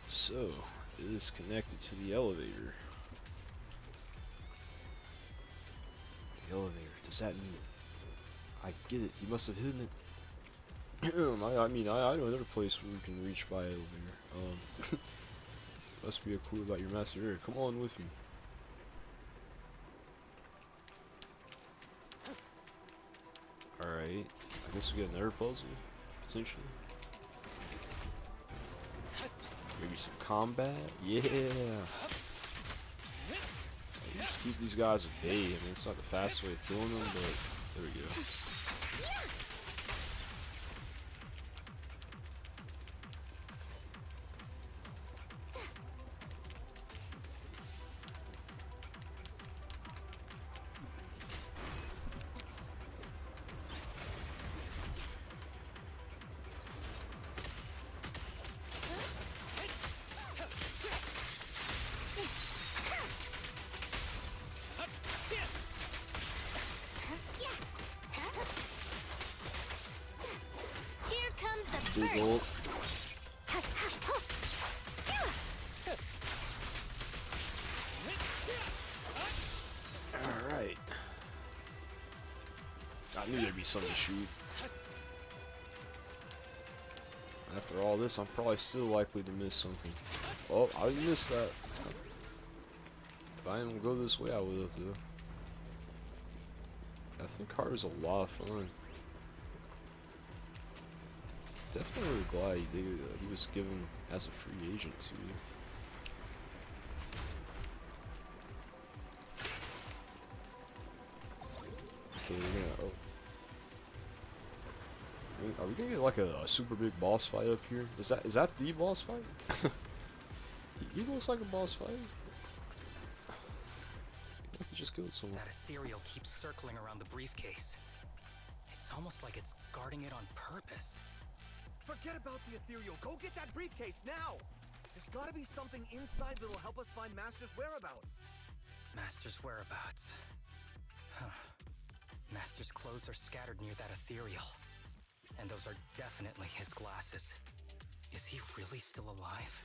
So, it is connected to the elevator. The elevator, does that mean... I get it, he must have hidden it. I mean, I know another place where we can reach by elevator. Must be a clue about your master here. Come on with me. Alright, I guess we get another puzzle, potentially. Maybe some combat? Yeah! Just keep these guys at bay. I mean, it's not the fastest way of killing them, but there we go. big ult. Alright. I knew there'd be something to shoot. After all this, I'm probably still likely to miss something. Oh, I missed that. If I didn't go this way, I would have, though. I think Haru's a lot of fun. Definitely really glad he was given as a free agent, too. Okay, we're gonna... Oh. Are we gonna get like a super big boss fight up here? Is that the boss fight? he looks like a boss fight. He just killed someone. That ethereal keeps circling around the briefcase. It's almost like it's guarding it on purpose. Forget about the ethereal. Go get that briefcase now. There's gotta be something inside that'll help us find Master's whereabouts. Master's whereabouts. Huh. Master's clothes are scattered near that ethereal. And those are definitely his glasses. Is he really still alive?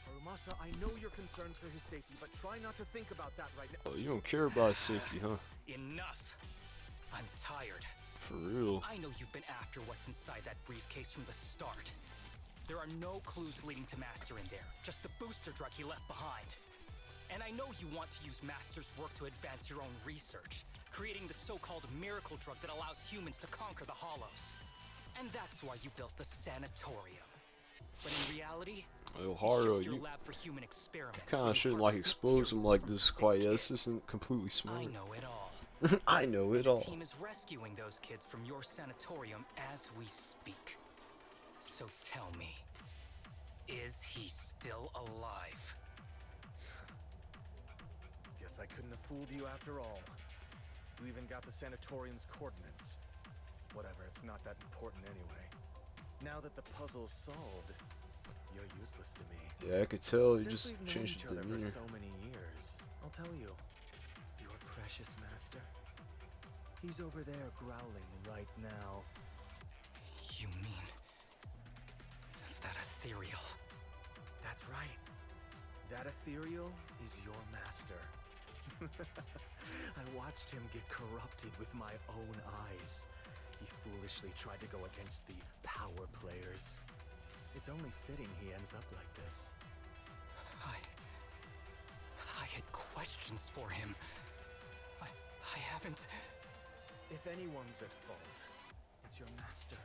Harumasa, I know you're concerned for his safety, but try not to think about that right now. Oh, you don't care about his safety, huh? Enough! I'm tired. For real. I know you've been after what's inside that briefcase from the start. There are no clues leading to Master in there, just the booster drug he left behind. And I know you want to use Master's work to advance your own research, creating the so-called miracle drug that allows humans to conquer the Hollows. And that's why you built the sanatorium. But in reality, oh, Haru, it's just your you lab for human experiments. kind of shouldn't like expose him like this quite yet. This isn't completely smart. I know it all. I know it all. The team is rescuing those kids from your sanatorium as we speak. So tell me, is he still alive? Guess I couldn't have fooled you after all. You even got the sanatorium's coordinates. Whatever, it's not that important anyway. Now that the puzzle's solved, you're useless to me. Yeah, I could tell you Since just we've known changed each the other for demeanor. so many years, I'll tell you, your precious master, he's over there growling right now. You mean that ethereal? That's right. That ethereal is your master. I watched him get corrupted with my own eyes. He foolishly tried to go against the power players. It's only fitting he ends up like this. I had questions for him. I haven't... If anyone's at fault, it's your master.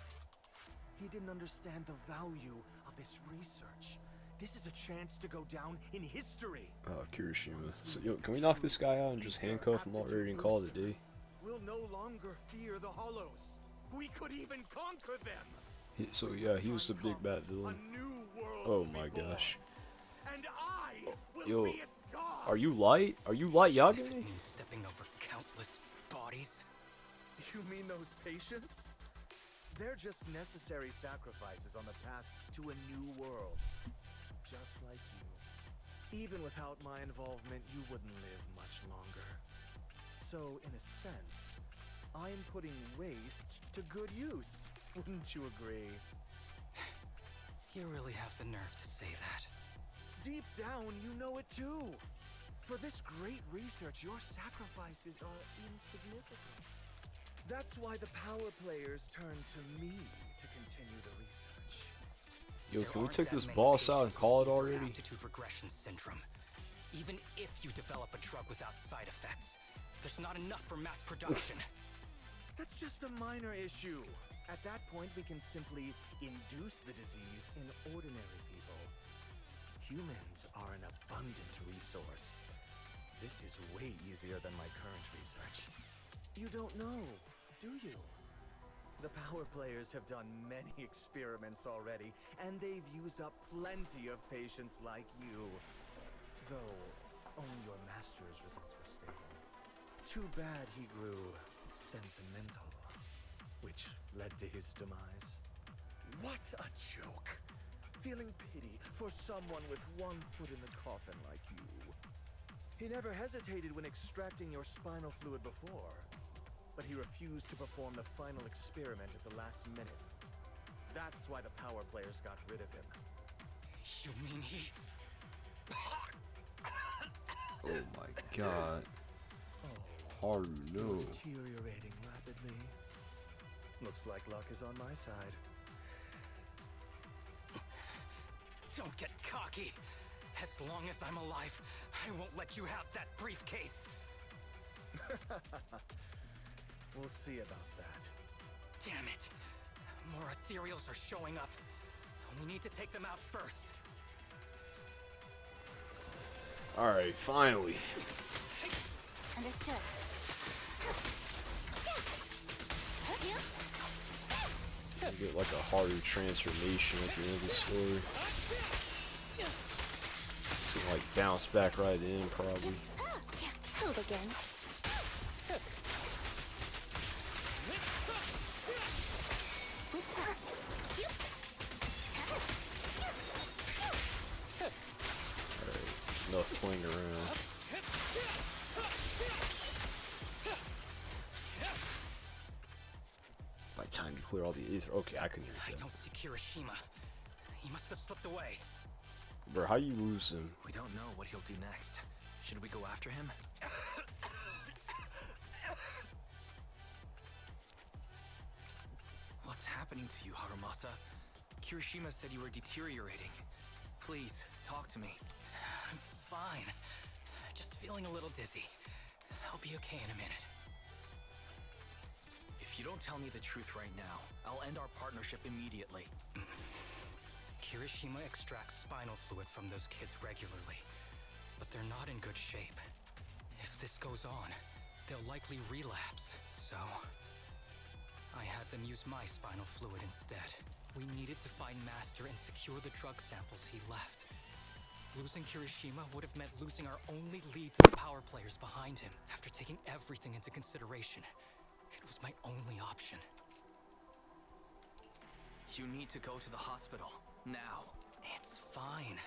He didn't understand the value of this research. This is a chance to go down in history. Oh, Kirishima. So, yo, can we knock this guy out and just handcuff him already and call it a day? We'll no longer fear the Hollows. We could even conquer them. So yeah, he was the big bad villain. Oh my gosh. And I will Yo, be its god. are you light? Are you light, Yagami? If it means stepping over countless bodies. You mean those patients? They're just necessary sacrifices on the path to a new world. Just like you. Even without my involvement, you wouldn't live much longer. So, in a sense, I'm putting waste to good use. Wouldn't you agree? You really have the nerve to say that. Deep down, you know it too. For this great research, your sacrifices are insignificant. That's why the power players turn to me to continue the research. Yo, There can we aren't take that this many boss out and patients call with it ether already? Aptitude regression syndrome. Even if you develop a drug without side effects, there's not enough for mass production. That's just a minor issue. At that point, we can simply induce the disease in ordinary people. Humans are an abundant resource. This is way easier than my current research. You don't know, do you? The power players have done many experiments already, and they've used up plenty of patients like you. Though, only your master's results were stable. Too bad he grew sentimental, which led to his demise. What a joke! Feeling pity for someone with one foot in the coffin like you. He never hesitated when extracting your spinal fluid before, but he refused to perform the final experiment at the last minute. That's why the power players got rid of him. You mean he... Oh my god. Haru, no. You're deteriorating rapidly. Looks like luck is on my side. Don't get cocky. As long as I'm alive, I won't let you have that briefcase. We'll see about that. Damn it. More ethereals are showing up. We need to take them out first. Alright, finally. Understood. You get like a Haru transformation at the end of the story. It's gonna like bounce back right in, probably. Hold again. Alright, enough playing around. By the time you clear all the ether. Okay, I can hear I him. don't see Kirishima. He must have slipped away. Bro, how you lose him? We don't know what he'll do next. Should we go after him? What's happening to you, Harumasa? Kirishima said you were deteriorating. Please, talk to me. I'm fine. Just feeling a little dizzy. I'll be okay in a minute. If you don't tell me the truth right now, I'll end our partnership immediately. Kirishima extracts spinal fluid from those kids regularly, but they're not in good shape. If this goes on, they'll likely relapse, so... I had them use my spinal fluid instead. We needed to find Master and secure the drug samples he left. Losing Kirishima would have meant losing our only lead to the power players behind him. After taking everything into consideration, it was my only option. You need to go to the hospital, now. It's fine.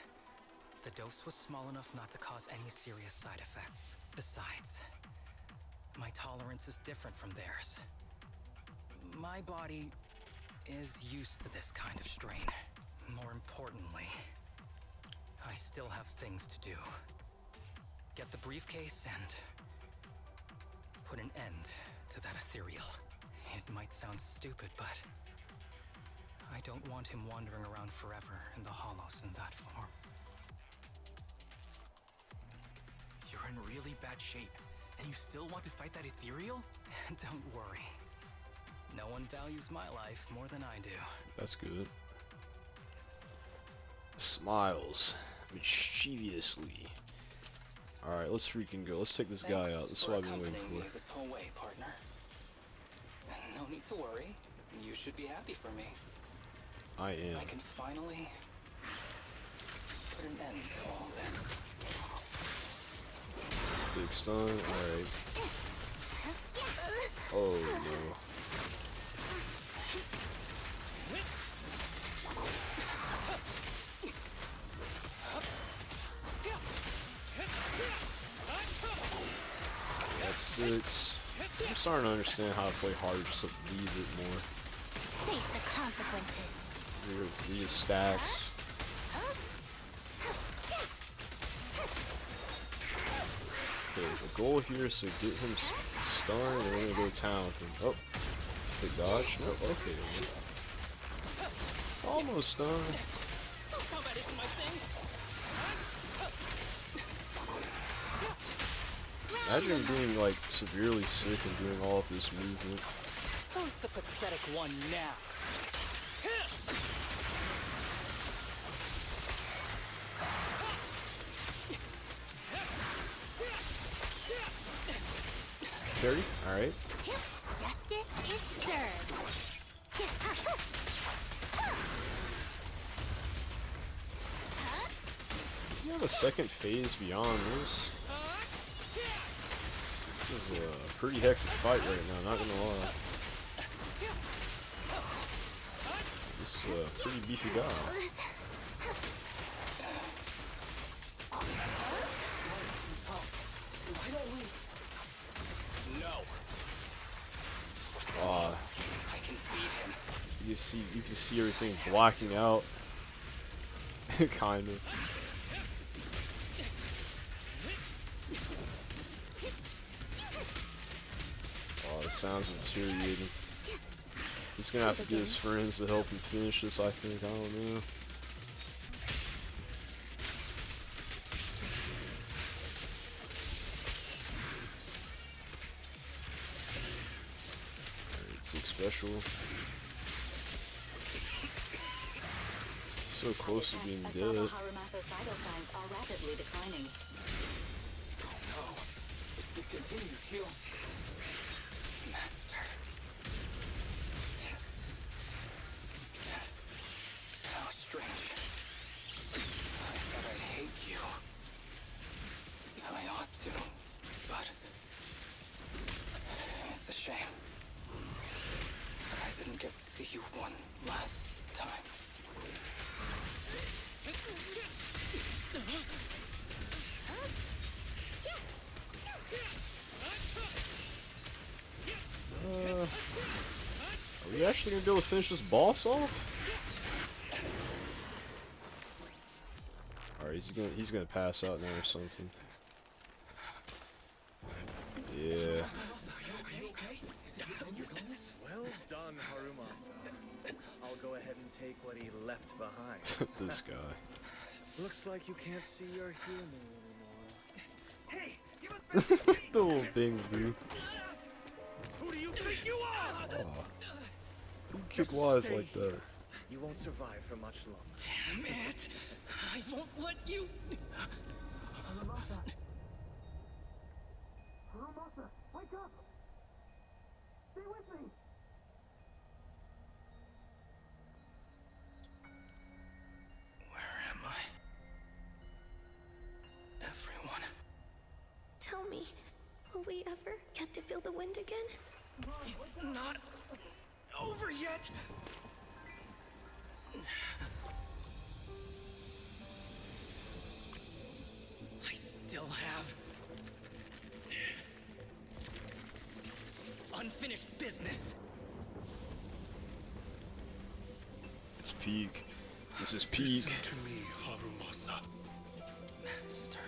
The dose was small enough not to cause any serious side effects. Besides, my tolerance is different from theirs. My body is used to this kind of strain. More importantly, I still have things to do. Get the briefcase and put an end to that ethereal. It might sound stupid, but I don't want him wandering around forever in the hollows in that form. You're in really bad shape, and you still want to fight that ethereal? Don't worry. No one values my life more than I do. That's good. Smiles mischievously. Alright, let's freaking go. Let's take this guy out. This is what I've been waiting accompanying for. me this whole way, partner. No need to worry. You should be happy for me. I am. I can finally put an end to all this. Big stun. Alright. Oh no. That's 6. I'm starting to understand how to play harder, just to leave it more. Face the consequences. Read his stacks. Okay, the goal here is to get him stunned and then we're gonna go to town with him. Oh, big dodge. No, okay. It's almost done. Imagine being like severely sick and doing all of this movement. Who's the pathetic one now? Carry? Alright. Justice is served. Does he have a second phase beyond this? This is a pretty hectic fight right now, not gonna lie. This is a pretty beefy guy. No. Aw. I can beat him. you can see everything blocking out, kind of. Oh, it sounds infuriating. He's gonna have to get his friends to help him finish this, I think. I don't know. Alright, quick special. So close to being dead. Harumasa's vital signs are rapidly declining. Oh no. If this continues, he'll... Master. How strange. I thought I'd hate you. I ought to, but... It's a shame. I didn't get to see you one last time. Are we actually gonna be able to finish this boss off? Alright, he's gonna pass out now or something. Yeah. Well done, Harumasa. I'll go ahead and take what he left behind. This guy. Looks like you can't see your human anymore. Hey, give us The little thing, dude. Who do you think you are? Oh. You kick wise like that. You won't survive for much longer. Damn it! I won't let you. Harumasa. Harumasa, wake up! Stay with me! Where am I? Everyone. Tell me, will we ever get to feel the wind again? It's not over yet. I still have unfinished business. It's peak. This is peak. Listen to me, Harumasa. Master.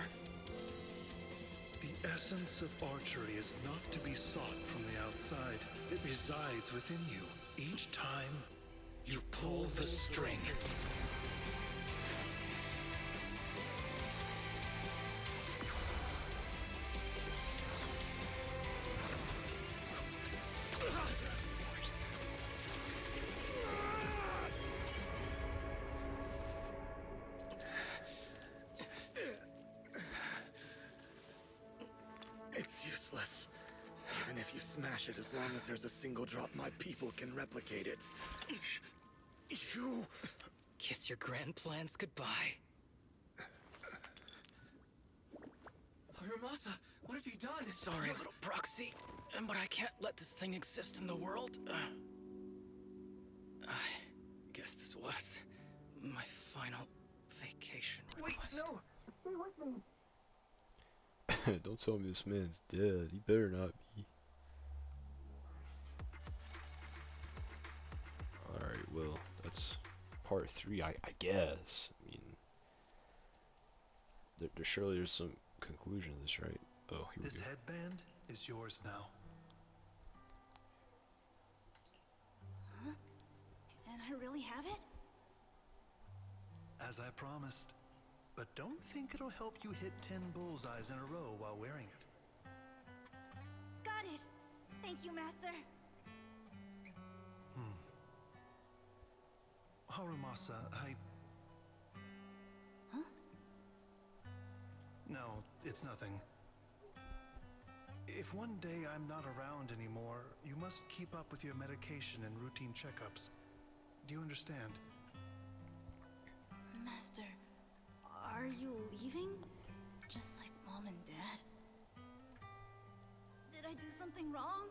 The essence of archery is not to be sought from the outside. It resides within you. Each time you pull the string. It's useless. Even if you smash it, as long as there's a single drop, my people can replicate it. You... Kiss your grand plans goodbye. Harumasa, what have you done? Sorry, little Proxy, but I can't let this thing exist in the world. I guess this was my final vacation request. Wait, no! Stay with me! Don't tell me this man's dead. He better not be. Alright, well, that's part 3, I guess. I mean, there surely there's some conclusion to this, right? Oh, here This we go. headband is yours now. Huh? Can I really have it? As I promised. But don't think it'll help you hit 10 bullseyes in a row while wearing it. Got it! Thank you, Master. Harumasa, Huh? No, it's nothing. If one day I'm not around anymore, you must keep up with your medication and routine checkups. Do you understand? Master, are you leaving? Just like Mom and Dad? Did I do something wrong?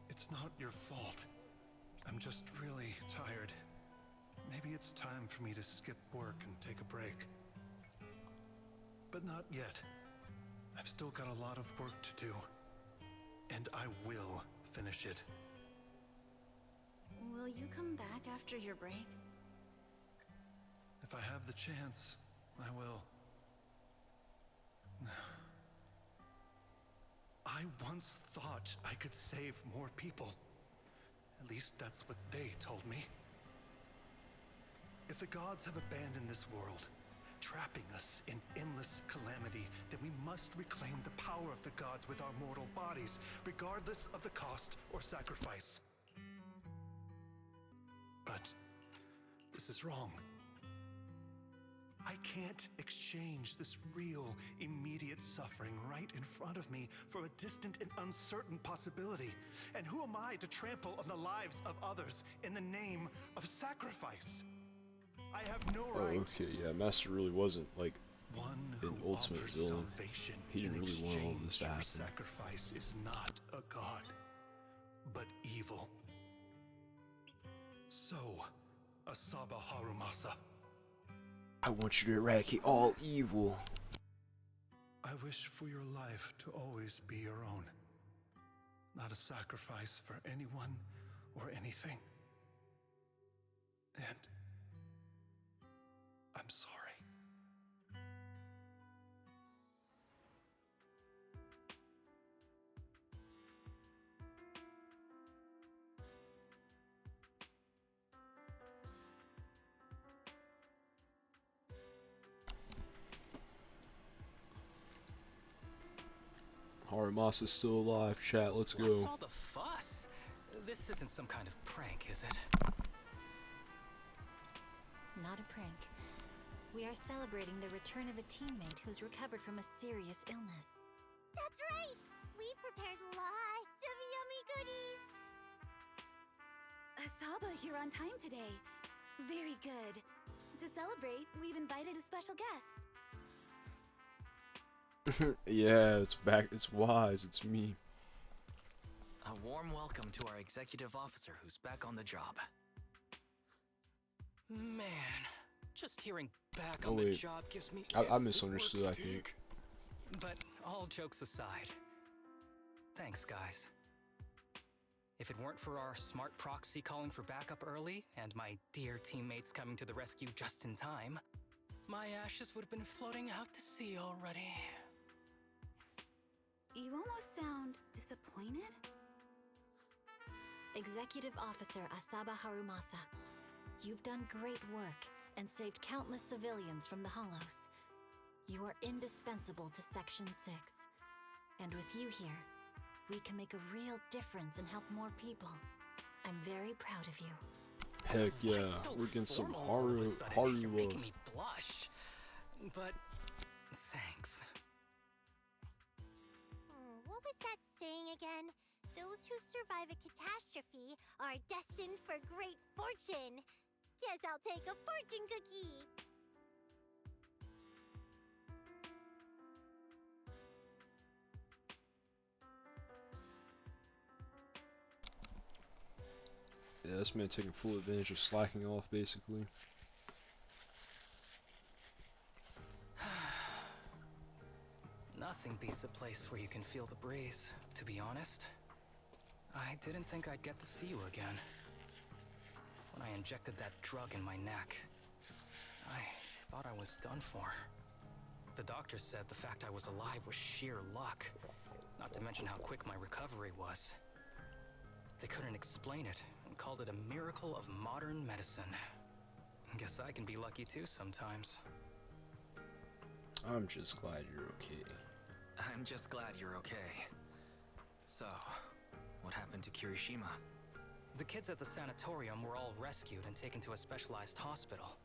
It's not your fault. I'm just really tired. Maybe it's time for me to skip work and take a break. But not yet. I've still got a lot of work to do. And I will finish it. Will you come back after your break? If I have the chance, I will. I once thought I could save more people. At least that's what they told me. If the gods have abandoned this world, trapping us in endless calamity, then we must reclaim the power of the gods with our mortal bodies, regardless of the cost or sacrifice. But this is wrong. I can't exchange this real, immediate suffering right in front of me for a distant and uncertain possibility. And who am I to trample on the lives of others in the name of sacrifice? I have no right. Oh, okay, yeah, Master really wasn't like One an who ultimate offers villain. salvation He didn't in really want all this to exchange happen. for sacrifice is not a god, but evil. So, Asaba Harumasa, I want you to eradicate all evil. I wish for your life to always be your own, not a sacrifice for anyone or anything. And I'm sorry. Harumasa's still alive, chat, let's go. What's all the fuss? This isn't some kind of prank, is it? Not a prank. We are celebrating the return of a teammate who's recovered from a serious illness. That's right! We've prepared lots of yummy goodies! Asaba, you're on time today. Very good. To celebrate, we've invited a special guest. Yeah, it's back, it's Wise, it's me. A warm welcome to our executive officer who's back on the job. Man, just hearing back Oh, on the wait. job gives me I instant misunderstood, work I think. fatigue. But all jokes aside, thanks, guys. If it weren't for our smart Proxy calling for backup early, and my dear teammates coming to the rescue just in time, my ashes would have been floating out to sea already. You almost sound disappointed? Executive Officer Asaba Harumasa, you've done great work and saved countless civilians from the Hollows. You are indispensable to Section 6. And with you here, we can make a real difference and help more people. I'm very proud of you. Heck yeah, Why so we're getting some formal all of a Haru sudden? love. You're making me blush. But thanks. What was that saying again? Those who survive a catastrophe are destined for great fortune. Guess I'll take a fortune cookie. Yeah, this man taking full advantage of slacking off, basically. Nothing beats a place where you can feel the breeze, to be honest. I didn't think I'd get to see you again. When I injected that drug in my neck, I thought I was done for. The doctor said the fact I was alive was sheer luck, not to mention how quick my recovery was. They couldn't explain it and called it a miracle of modern medicine. Guess I can be lucky too sometimes. I'm just glad you're okay. I'm just glad you're okay. So, what happened to Kirishima? The kids at the sanatorium were all rescued and taken to a specialized hospital.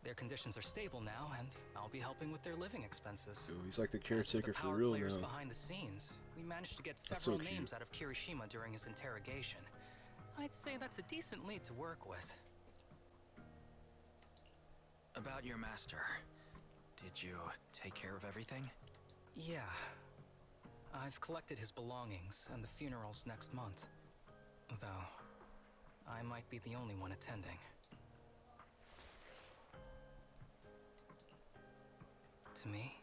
Their conditions are stable now, and I'll be helping with their living expenses. Ooh, he's like the As for caretaker the for power real players now. behind the scenes, we managed to get That's several so cute. names out of Kirishima during his interrogation. I'd say that's a decent lead to work with. About your master. Did you take care of everything? Yeah. I've collected his belongings, and the funeral's next month. Though, I might be the only one attending. To me,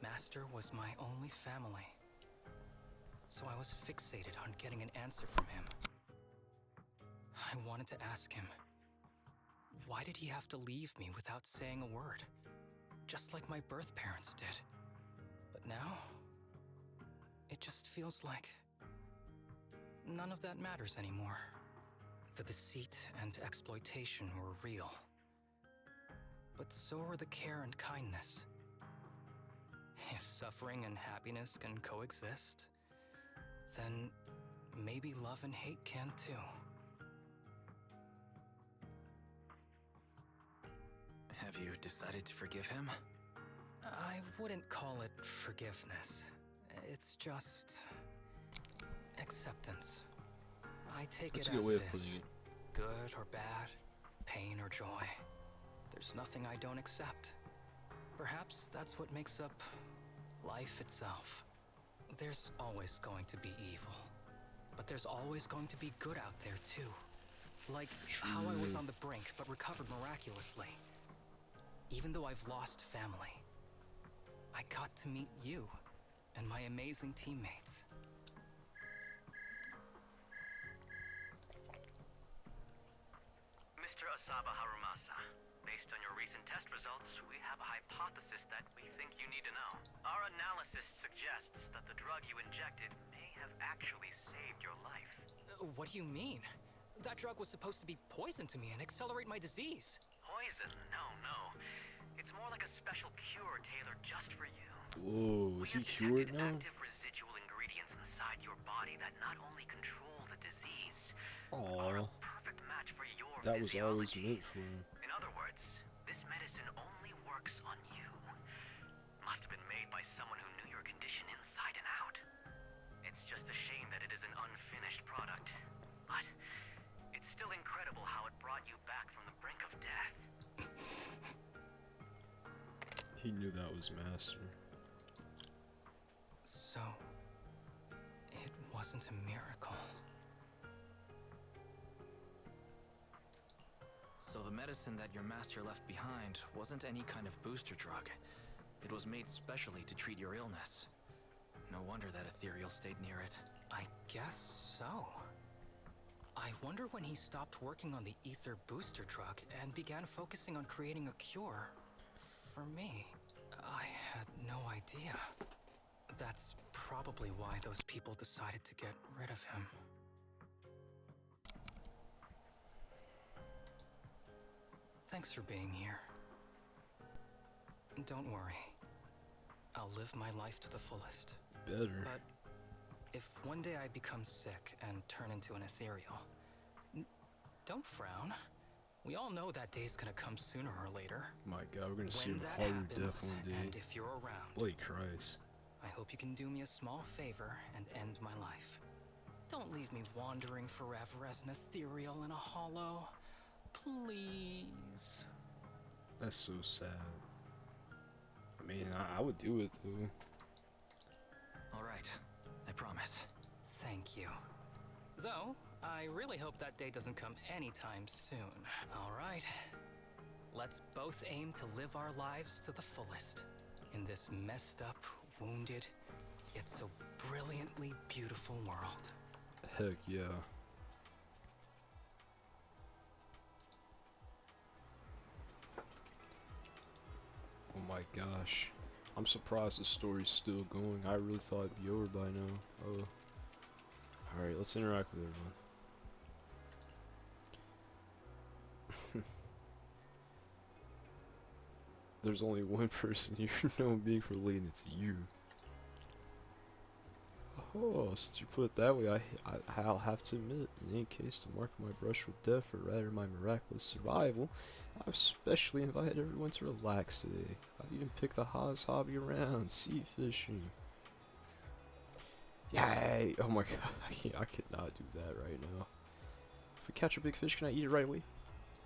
Master was my only family. So I was fixated on getting an answer from him. I wanted to ask him, why did he have to leave me without saying a word? Just like my birth parents did. But now, it just feels like none of that matters anymore. The deceit and exploitation were real. But so are the care and kindness. If suffering and happiness can coexist, then maybe love and hate can too. Have you decided to forgive him? I wouldn't call it forgiveness. It's just acceptance. I take That's it a good as way it of is. putting it. Good or bad, pain or joy. There's nothing I don't accept. Perhaps that's what makes up life itself. There's always going to be evil. But there's always going to be good out there too. Like how I was on the brink but recovered miraculously. Even though I've lost family, I got to meet you and my amazing teammates. Mr. Asaba Harumasa, based on your recent test results, we have a hypothesis that we think you need to know. Our analysis suggests that the drug you injected may have actually saved your life. What do you mean? That drug was supposed to be poison to me and accelerate my disease. Poison? No, no. It's more like a special cure tailored just for you. Whoa, is he cured now? Active residual ingredients inside your body that not only control the disease, Aww. perfect match for your That was always physiology. meant for him. In other words, this medicine only works on you. Must have been made by someone who knew your condition inside and out. It's just a shame that it is an unfinished product. But it's still incredible how it brought you back from the brink of death. He knew that was master. So, it wasn't a miracle. So the medicine that your master left behind wasn't any kind of booster drug. It was made specially to treat your illness. No wonder that ethereal stayed near it. I guess so. I wonder when he stopped working on the ether booster drug and began focusing on creating a cure for me. I had no idea. That's probably why those people decided to get rid of him. Thanks for being here. Don't worry. I'll live my life to the fullest. Better. But if one day I become sick and turn into an ethereal, don't frown. We all know that day's gonna come sooner or later. My god, we're gonna see When a that harder happens, death one day. and if you're around, Bloody Christ. I hope you can do me a small favor and end my life. Don't leave me wandering forever as an ethereal in a hollow. Please. That's so sad. I mean, I would do it though. Alright, I promise. Thank you. Though, I really hope that day doesn't come anytime soon. Alright. Let's both aim to live our lives to the fullest. In this messed up, wounded, yet so brilliantly beautiful world. Heck yeah. Oh my gosh. I'm surprised the story's still going. I really thought it'd be over by now. Oh. Alright, let's interact with everyone. There's only one person you know being for late, and it's you. Oh, since you put it that way, I'll have to admit, in any case, to mark my brush with death, or rather my miraculous survival, I've specially invited everyone to relax today. I've even picked the hottest hobby around, sea fishing. Yay! Oh my god, I cannot do that right now. If we catch a big fish, can I eat it right away?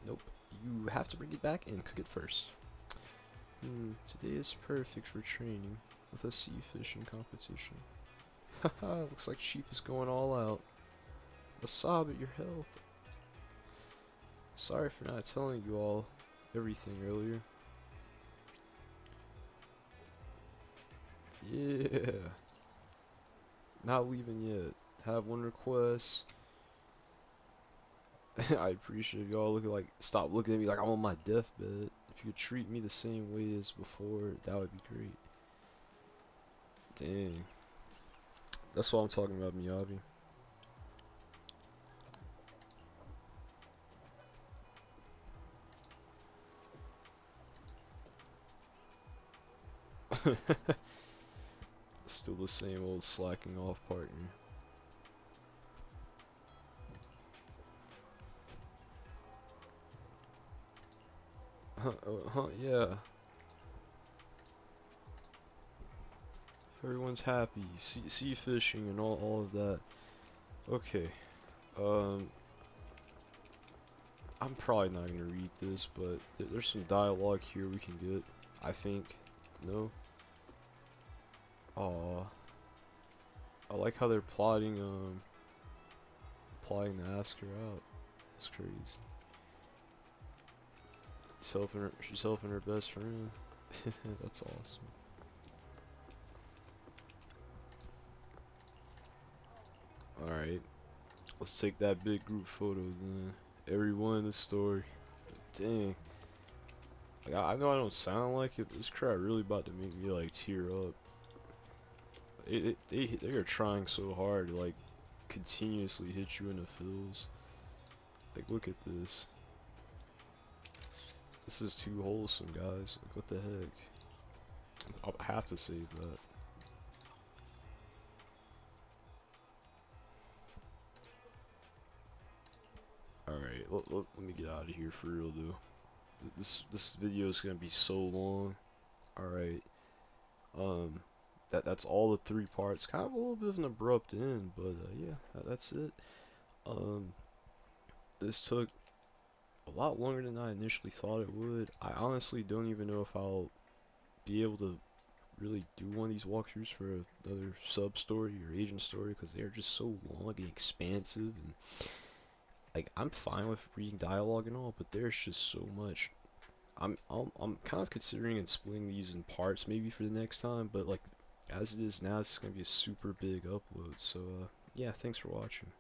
Nope. You have to bring it back and cook it first. Today is perfect for training with a sea fishing competition. Haha, looks like Chief is going all out. A sob at your health. Sorry for not telling you all everything earlier. Yeah. Not leaving yet. Have one request. I appreciate y'all stop looking at me like I'm on my deathbed. If you could treat me the same way as before, that would be great. Dang. That's what I'm talking about, Miyabi. Still the same old slacking off partner. Yeah. Everyone's happy. Sea fishing and all of that. Okay. I'm probably not gonna read this, but there's some dialogue here we can get. I think. No. Aw. I like how they're plotting to ask her out. That's crazy. She's helping her best friend. That's awesome. Alright. Let's take that big group photo then. Everyone in the story. Dang. Like, I know I don't sound like it, but this crap really about to make me like tear up. They are trying so hard to like continuously hit you in the feels. Like, look at this. This is too wholesome, guys. Like, what the heck? I'll have to save that. Alright, let me get out of here for real though. This video is gonna be so long. Alright. That's all the 3 parts. Kind of a little bit of an abrupt end, but yeah, that's it. This took a lot longer than I initially thought it would. I honestly don't even know if I'll be able to really do one of these walkthroughs for another sub story or agent story because they're just so long and expansive, and like I'm fine with reading dialogue and all, but there's just so much. I'm kind of considering and splitting these in parts maybe for the next time, but like as it is now, it's gonna be a super big upload. So yeah, thanks for watching.